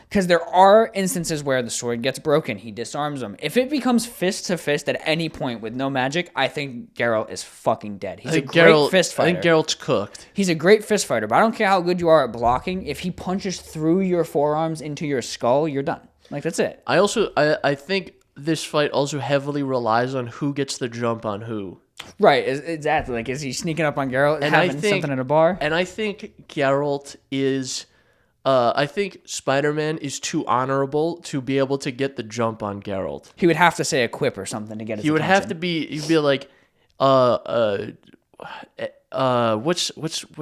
Because there are instances where the sword gets broken, he disarms him. If it becomes fist to fist at any point with no magic, I think Geralt is fucking dead. He's a great fist fighter. I think Geralt's cooked. He's a great fist fighter, but I don't care how good you are at blocking. If he punches through your forearms into your skull, you're done. Like, that's it. I think this fight also heavily relies on who gets the jump on who. Right, exactly. Like, is he sneaking up on Geralt and having something at a bar? And I think Geralt is... I think Spider-Man is too honorable to be able to get the jump on Geralt. He would have to say a quip or something to get his He would attention. have to be... He'd be like... what's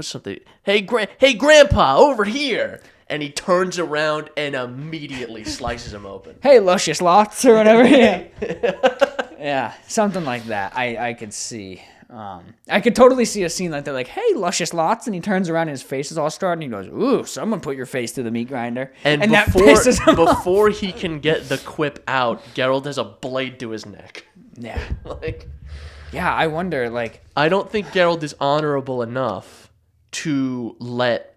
something? Hey, Grandpa, over here! And he turns around and immediately slices him open. Hey, luscious lots, or whatever. Yeah, yeah, something like that. I could see. I could totally see a scene like that, like, hey, luscious lots, and he turns around and his face is all scarred, and he goes, ooh, someone put your face through the meat grinder. And that pisses him off. before he can get the quip out, Geralt has a blade to his neck. Yeah. Like, yeah, I wonder, like... I don't think Geralt is honorable enough to let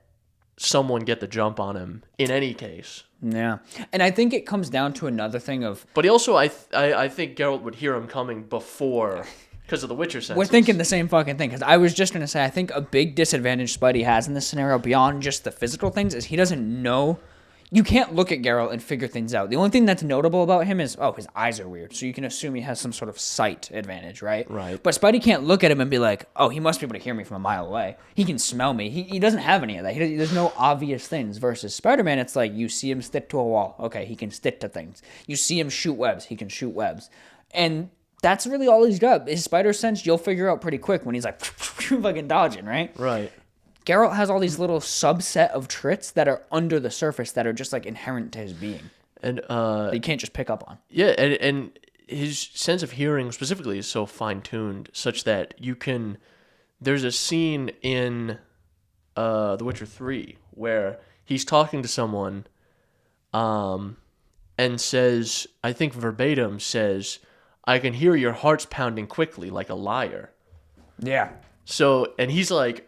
someone get the jump on him in any case. Yeah. And I think it comes down to another thing of... But he also, I think Geralt would hear him coming before... Because of the Witcher senses. We're thinking the same fucking thing. Because I was just going to say, I think a big disadvantage Spidey has in this scenario, beyond just the physical things, is he doesn't know. You can't look at Geralt and figure things out. The only thing that's notable about him is, his eyes are weird. So you can assume he has some sort of sight advantage, right? Right. But Spidey can't look at him and be like, he must be able to hear me from a mile away. He can smell me. He doesn't have any of that. There's no obvious things. Versus Spider-Man, it's like, you see him stick to a wall. Okay, he can stick to things. You see him shoot webs. He can shoot webs. And... that's really all he's got. His spider sense, you'll figure out pretty quick when he's like fucking dodging, right? Right. Geralt has all these little subset of traits that are under the surface that are just like inherent to his being. And that you can't just pick up on. Yeah, and his sense of hearing specifically is so fine-tuned such that you can... There's a scene in The Witcher 3 where he's talking to someone and says, I think verbatim says... I can hear your heart's pounding quickly like a lyre. Yeah. So, and he's like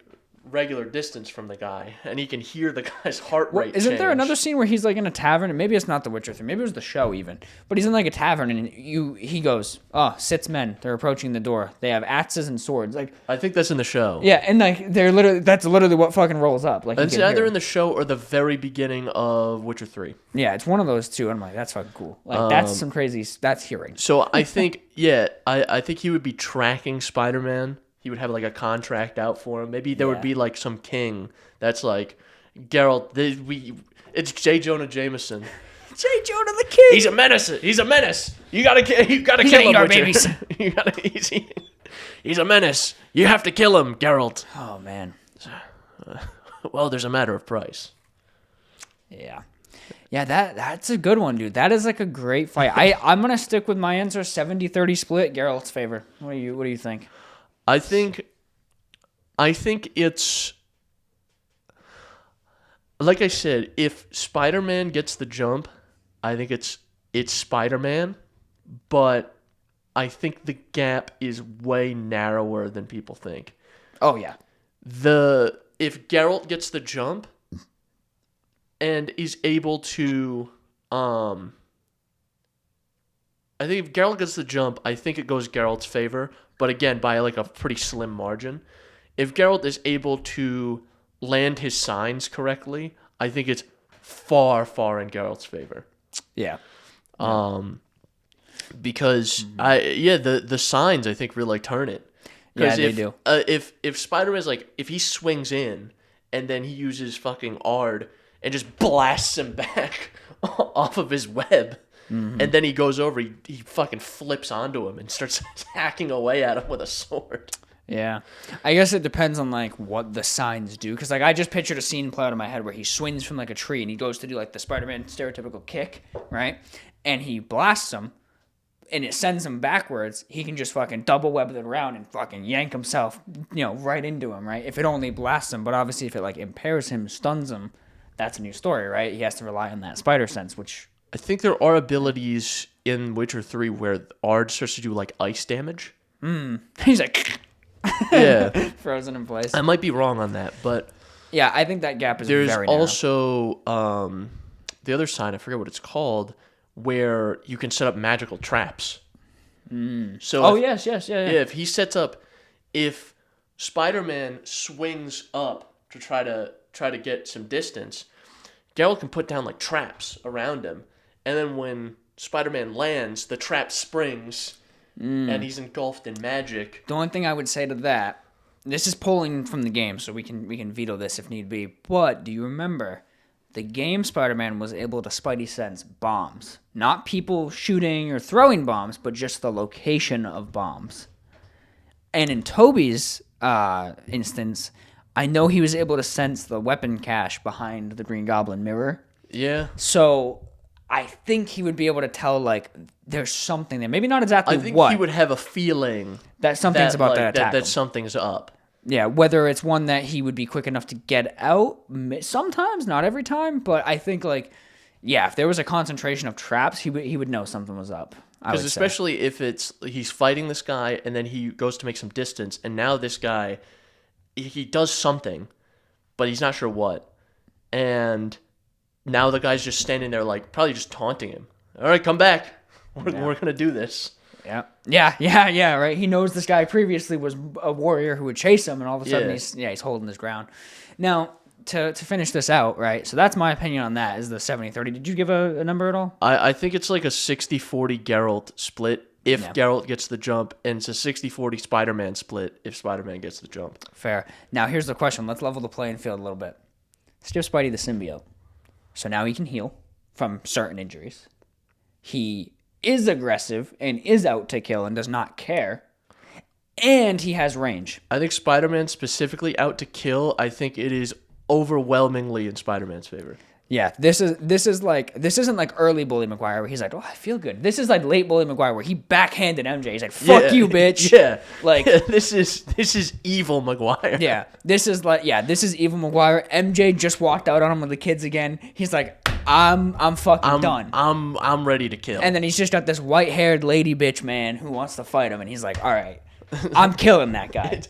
regular distance from the guy, and he can hear the guy's heart rate Isn't change. there another scene where he's like in a tavern, and maybe it's not The Witcher 3, maybe it was the show even, but he's in like a tavern, and he goes, six men, they're approaching the door. They have axes and swords. Like, I think that's in the show. yeah, and like that's literally what fucking rolls up. Like, It's either in the show or the very beginning of Witcher 3. Yeah, it's one of those two. And I'm like, that's fucking cool. Like, that's some crazy... That's hearing. So I think, I think he would be tracking Spider-Man. He would have like a contract out for him. Maybe there would be like some king that's like, Geralt, it's J. Jonah Jameson. J. Jonah the King! He's a menace. He's a menace. You gotta kill him. Our Witcher. babies. He's a menace. You have to kill him, Geralt. Oh, man. Well, there's a matter of price. Yeah. Yeah, that's a good one, dude. That is like a great fight. I'm going to stick with my answer, 70-30 split, Geralt's favor. What do you think? I think it's... Like I said, if Spider-Man gets the jump, I think it's Spider-Man, but I think the gap is way narrower than people think. Oh, yeah. If Geralt gets the jump and is able to... I think if Geralt gets the jump, I think it goes Geralt's favor, but again, by like a pretty slim margin. If Geralt is able to land his signs correctly, I think it's far, far in Geralt's favor. Yeah. Because the signs I think really like turn it. Yeah, they do. If Spider-Man's like, if he swings in and then he uses fucking Ard and just blasts him back off of his web, And then he goes over, he fucking flips onto him and starts hacking away at him with a sword. Yeah. I guess it depends on, like, what the signs do. Because, like, I just pictured a scene play out in my head where he swings from, like, a tree and he goes to do, like, the Spider-Man stereotypical kick, right? And he blasts him and it sends him backwards. He can just fucking double web it around and fucking yank himself, right into him, right? If it only blasts him. But obviously if it, like, impairs him, stuns him, that's a new story, right? He has to rely on that spider sense, which... I think there are abilities in Witcher 3 where Ard starts to do, like, ice damage. He's like... Yeah. Frozen in place. I might be wrong on that, but... Yeah, I think that gap is there's very narrow. also the other sign, I forget what it's called, where you can set up magical traps. So yes. Yeah. If he sets up... If Spider-Man swings up to try to get some distance, Geralt can put down, like, traps around him. And then when Spider-Man lands, the trap springs, and he's engulfed in magic. The only thing I would say to that, this is pulling from the game, so we can veto this if need be. But do you remember, the game Spider-Man was able to Spidey sense bombs, not people shooting or throwing bombs, but just the location of bombs. And in Tobey's instance, I know he was able to sense the weapon cache behind the Green Goblin mirror. Yeah. So I think he would be able to tell, like, there's something there. Maybe not exactly what. I think he would have a feeling that something's about to attack him. That something's up. Yeah, whether it's one that he would be quick enough to get out, sometimes, not every time, but I think, like, yeah, if there was a concentration of traps, he would know something was up. Because especially if he's fighting this guy, and then he goes to make some distance, and now this guy, he does something, but he's not sure what, and now the guy's just standing there, like, probably just taunting him. All right, come back. We're gonna do this. Yeah, right. He knows this guy previously was a warrior who would chase him, and all of a sudden he's holding his ground. Now, to finish this out, right, so that's my opinion on that, is the 70-30. Did you give a number at all? I think it's like a 60-40 Geralt split if Geralt gets the jump, and it's a 60-40 Spider-Man split if Spider-Man gets the jump. Fair. Now, here's the question. Let's level the playing field a little bit. Let's give Spidey the symbiote. So now he can heal from certain injuries. He is aggressive and is out to kill and does not care. And he has range. I think Spider-Man specifically out to kill, I think it is overwhelmingly in Spider-Man's favor. Yeah, this isn't like early Bully Maguire where he's like, oh, I feel good. This is like late Bully Maguire where he backhanded MJ. He's like, fuck you, bitch. Yeah. Like this is evil Maguire. Yeah. This is evil Maguire. MJ just walked out on him with the kids again. He's like, I'm fucking done. I'm ready to kill. And then he's just got this white-haired lady bitch man who wants to fight him, and he's like, all right, I'm killing that guy.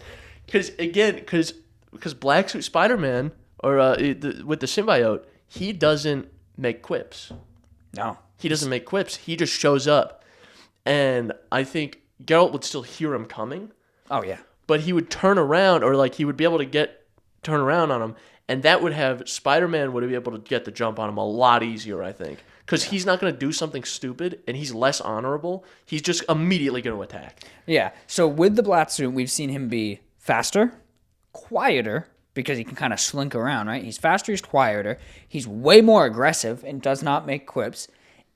Because Black Suit Spider-Man, or with the symbiote, he doesn't make quips. No. He doesn't make quips. He just shows up. And I think Geralt would still hear him coming. Oh, yeah. But he would turn around, or like he would be able to turn around on him, and that would have Spider-Man would be able to get the jump on him a lot easier, I think. Because he's not going to do something stupid, and he's less honorable. He's just immediately going to attack. Yeah. So with the Black Suit, we've seen him be faster, quieter, because he can kind of slink around, right? He's faster, he's quieter, he's way more aggressive and does not make quips.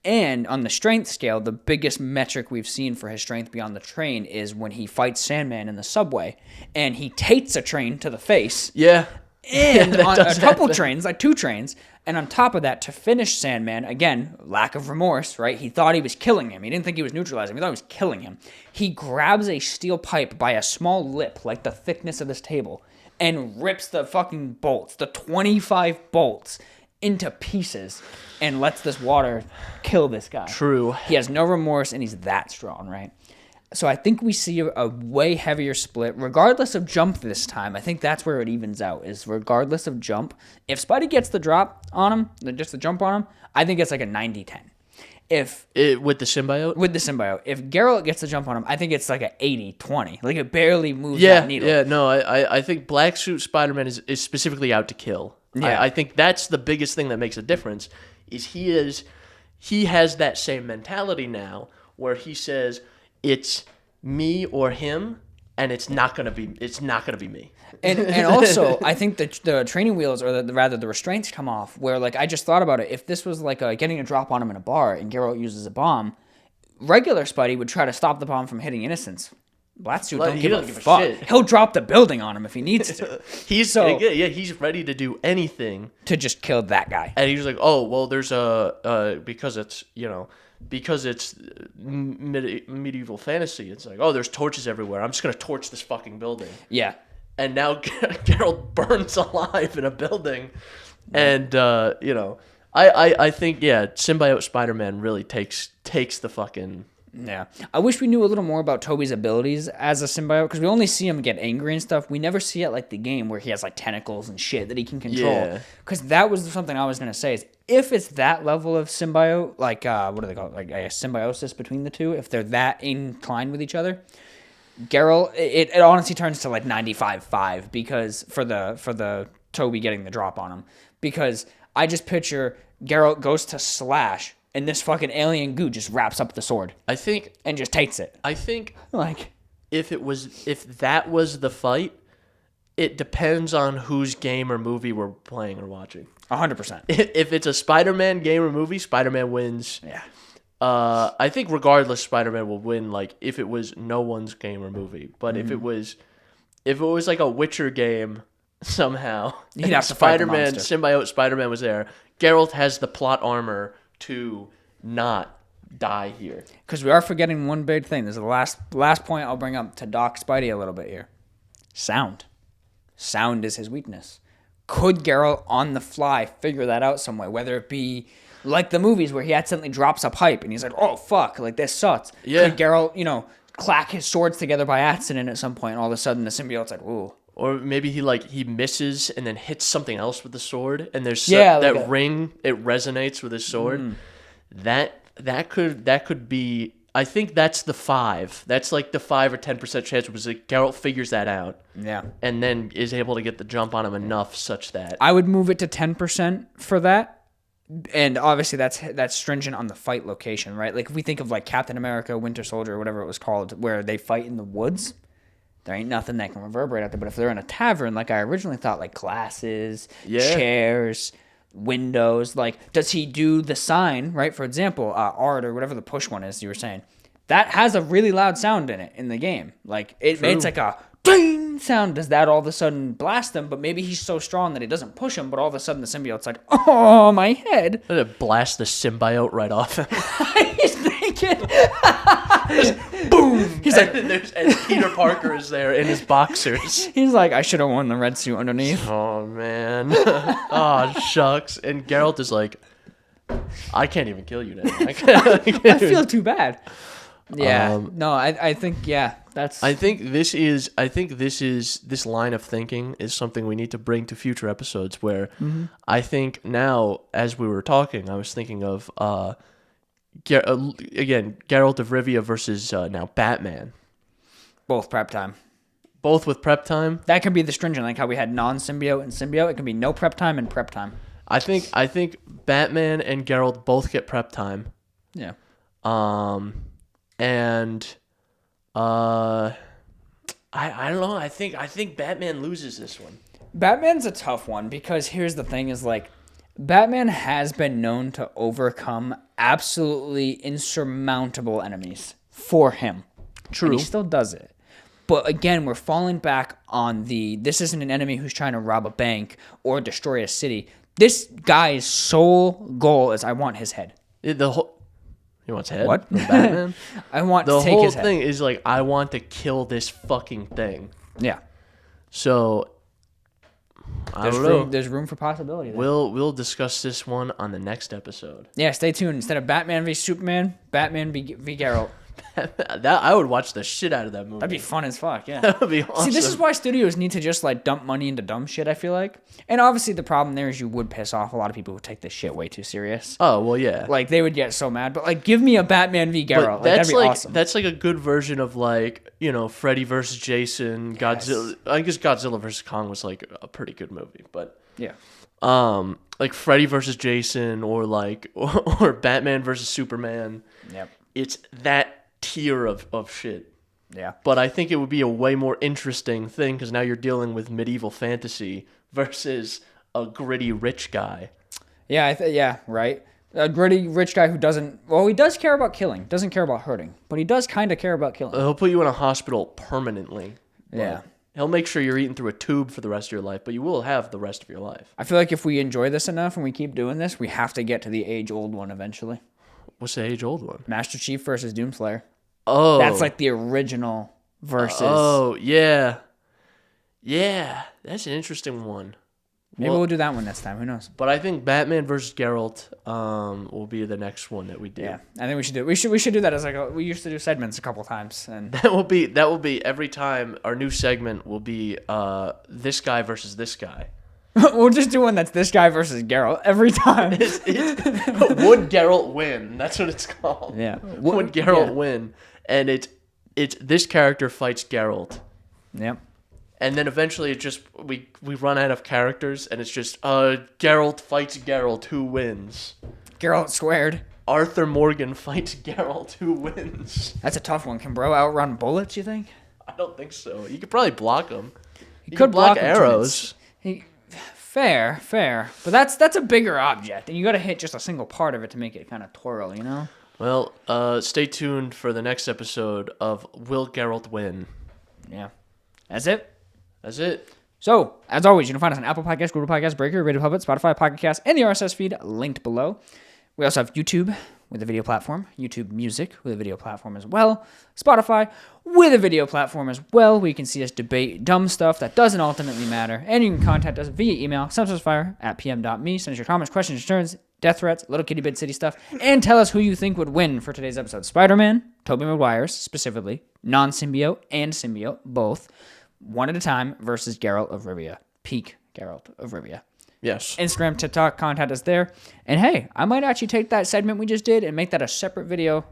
And on the strength scale, the biggest metric we've seen for his strength beyond the train is when he fights Sandman in the subway, and he tates a train to the face. Yeah. And on a couple trains, like 2 trains, and on top of that, to finish Sandman, again, lack of remorse, right? He thought he was killing him. He didn't think he was neutralizing him. He thought he was killing him. He grabs a steel pipe by a small lip, like the thickness of this table, and rips the fucking bolts, the 25 bolts, into pieces and lets this water kill this guy. True. He has no remorse, and he's that strong, right? So I think we see a way heavier split, regardless of jump this time. I think that's where it evens out, is regardless of jump. If Spidey gets the drop on him, just the jump on him, I think it's like a 90-10. With the symbiote? With the symbiote. If Geralt gets the jump on him, I think it's like an 80-20. Like it barely moves that needle. Yeah, no, I think Black Suit Spider-Man is specifically out to kill. Yeah. I think that's the biggest thing that makes a difference, is he has that same mentality now where he says, it's me or him, and it's not gonna be me. And also, I think the training wheels, or rather the restraints, come off. Where like I just thought about it. If this was like getting a drop on him in a bar, and Geralt uses a bomb, regular Spidey would try to stop the bomb from hitting innocents. Blatsuit don't give a fuck. Shit. He'll drop the building on him if he needs to. He's ready to do anything to just kill that guy. And he's like, oh well, there's because it's medieval fantasy. It's like, oh, there's torches everywhere. I'm just gonna torch this fucking building. Yeah. And now Geralt burns alive in a building, and I think symbiote Spider-Man really takes the fucking. Yeah. I wish we knew a little more about Tobey's abilities as a symbiote, because we only see him get angry and stuff. We never see it like the game where he has like tentacles and shit that he can control. Because that was something I was going to say is if it's that level of symbiote, like, what do they call it? Like a symbiosis between the two, if they're that inclined with each other, Geralt, it honestly turns to like 95-5 because for the Tobey getting the drop on him. Because I just picture Geralt goes to slash, and this fucking alien goo just wraps up the sword. And just takes it. I think like if that was the fight, it depends on whose game or movie we're playing or watching. 100%. If it's a Spider-Man game or movie, Spider-Man wins. Yeah. I think regardless, Spider-Man will win. Like if it was no one's game or movie, but if it was like a Witcher game somehow, you'd have to fight the Spider-Man symbiote Spider-Man was there. Geralt has the plot armor to not die here. Because we are forgetting one big thing. This is the last point I'll bring up to Doc Spidey a little bit here. Sound. Sound is his weakness. Could Geralt on the fly figure that out some way? Whether it be like the movies where he accidentally drops a pipe and he's like, oh fuck, like this sucks. Yeah. Could Geralt, clack his swords together by accident at some point, and all of a sudden the symbiote's like, ooh. Or maybe he misses and then hits something else with the sword, and there's ring. It resonates with his sword. That could be. I think that's the 5. That's like the 5 or 10% chance because like Geralt figures that out. Yeah. And then is able to get the jump on him enough such that I would move it to 10% for that. And obviously that's stringent on the fight location, right? Like if we think of like Captain America, Winter Soldier, or whatever it was called, where they fight in the woods. There ain't nothing that can reverberate out there. But if they're in a tavern, like I originally thought, like glasses, chairs, windows, like does he do the sign, right? For example, art or whatever the push one is you were saying. That has a really loud sound in it in the game. Like it makes like a ding sound. Does that all of a sudden blast him? But maybe he's so strong that it doesn't push him, but all of a sudden the symbiote's like, oh, my head. Let it blast the symbiote right off him. He's naked. Boom! He's like, and Peter Parker is there in his boxers. He's like, I should have worn the red suit underneath. Oh man! Oh shucks! And Geralt is like, I can't even kill you now. I feel too bad. Yeah. No, I think that's. I think this line of thinking is something we need to bring to future episodes. Where I think now, as we were talking, I was thinking of again, Geralt of Rivia versus now Batman. Both prep time. Both with prep time. That can be the stringent, like how we had non-symbiote and symbiote. It can be no prep time and prep time. I think Batman and Geralt both get prep time. Yeah. And I don't know. I think Batman loses this one. Batman's a tough one because here's the thing: is like Batman has been known to overcome absolutely insurmountable enemies for him. True. And he still does it. But again, we're falling back on this isn't an enemy who's trying to rob a bank or destroy a city. This guy's sole goal is I want his head. He wants head? What? From Batman? I want to take his head. The whole thing is like, I want to kill this fucking thing. Yeah. So, I don't know. There's room for possibility there. We'll discuss this one on the next episode. Yeah, stay tuned. Instead of Batman v Superman, Batman v Geralt. I would watch the shit out of that movie. That'd be fun as fuck, yeah. That would be awesome. See, this is why studios need to just like dump money into dumb shit, I feel like. And obviously the problem there is you would piss off a lot of people who take this shit way too serious. Oh, well, yeah. Like they would get so mad. But like give me a Batman v Geralt. That'd be awesome. That's like a good version of like, Freddy versus Jason, Godzilla. Yes. I guess Godzilla versus Kong was like a pretty good movie, but yeah. Like Freddy versus Jason or like or Batman versus Superman. Yep. It's that tier of shit. Yeah. But I think it would be a way more interesting thing because now you're dealing with medieval fantasy versus a gritty rich guy. Yeah, yeah, right. A gritty rich guy who doesn't... Well, he does care about killing. Doesn't care about hurting. But he does kind of care about killing. He'll put you in a hospital permanently. Yeah. He'll make sure you're eating through a tube for the rest of your life, but you will have the rest of your life. I feel like if we enjoy this enough and we keep doing this, we have to get to the age-old one eventually. What's the age-old one? Master Chief versus Doomslayer. Oh. That's like the original versus... Oh, yeah. Yeah, that's an interesting one. Maybe we'll do that one next time. Who knows? But I think Batman versus Geralt will be the next one that we do. Yeah, I think we should do. We should do that as like we used to do segments a couple times, and that will be every time. Our new segment will be this guy versus this guy. We'll just do one that's this guy versus Geralt every time. Would Geralt win? That's what it's called. Yeah. Would Geralt win? And it's this character fights Geralt. Yep. And then eventually it just we run out of characters and it's just Geralt fights Geralt, who wins? Geralt squared. Arthur Morgan fights Geralt, who wins? That's a tough one. Can bro outrun bullets, you think? I don't think so. You could probably block him. You could block arrows. Fair. But that's a bigger object, and you got to hit just a single part of it to make it kind of twirl, you know? Well, stay tuned for the next episode of Will Geralt Win? Yeah. That's it. That's it. So, as always, you can find us on Apple Podcasts, Google Podcasts, Breaker, Radio Public, Spotify, Pocket Cast, and the RSS feed linked below. We also have YouTube with a video platform, YouTube Music with a video platform as well, Spotify with a video platform as well, where you can see us debate dumb stuff that doesn't ultimately matter. And you can contact us via email, synapsemisfire@pm.me. Send us your comments, questions, returns, death threats, Little Kitty Bid City stuff, and tell us who you think would win for today's episode. Spider-Man, Tobey Maguire specifically, non-symbiote and symbiote, both. One at a time versus Geralt of Rivia. Peak Geralt of Rivia. Yes. Instagram, TikTok, contact us there. And hey, I might actually take that segment we just did and make that a separate video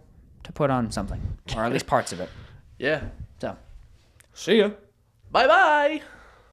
to put on something. Or at least parts of it. Yeah. So, see ya. Bye-bye.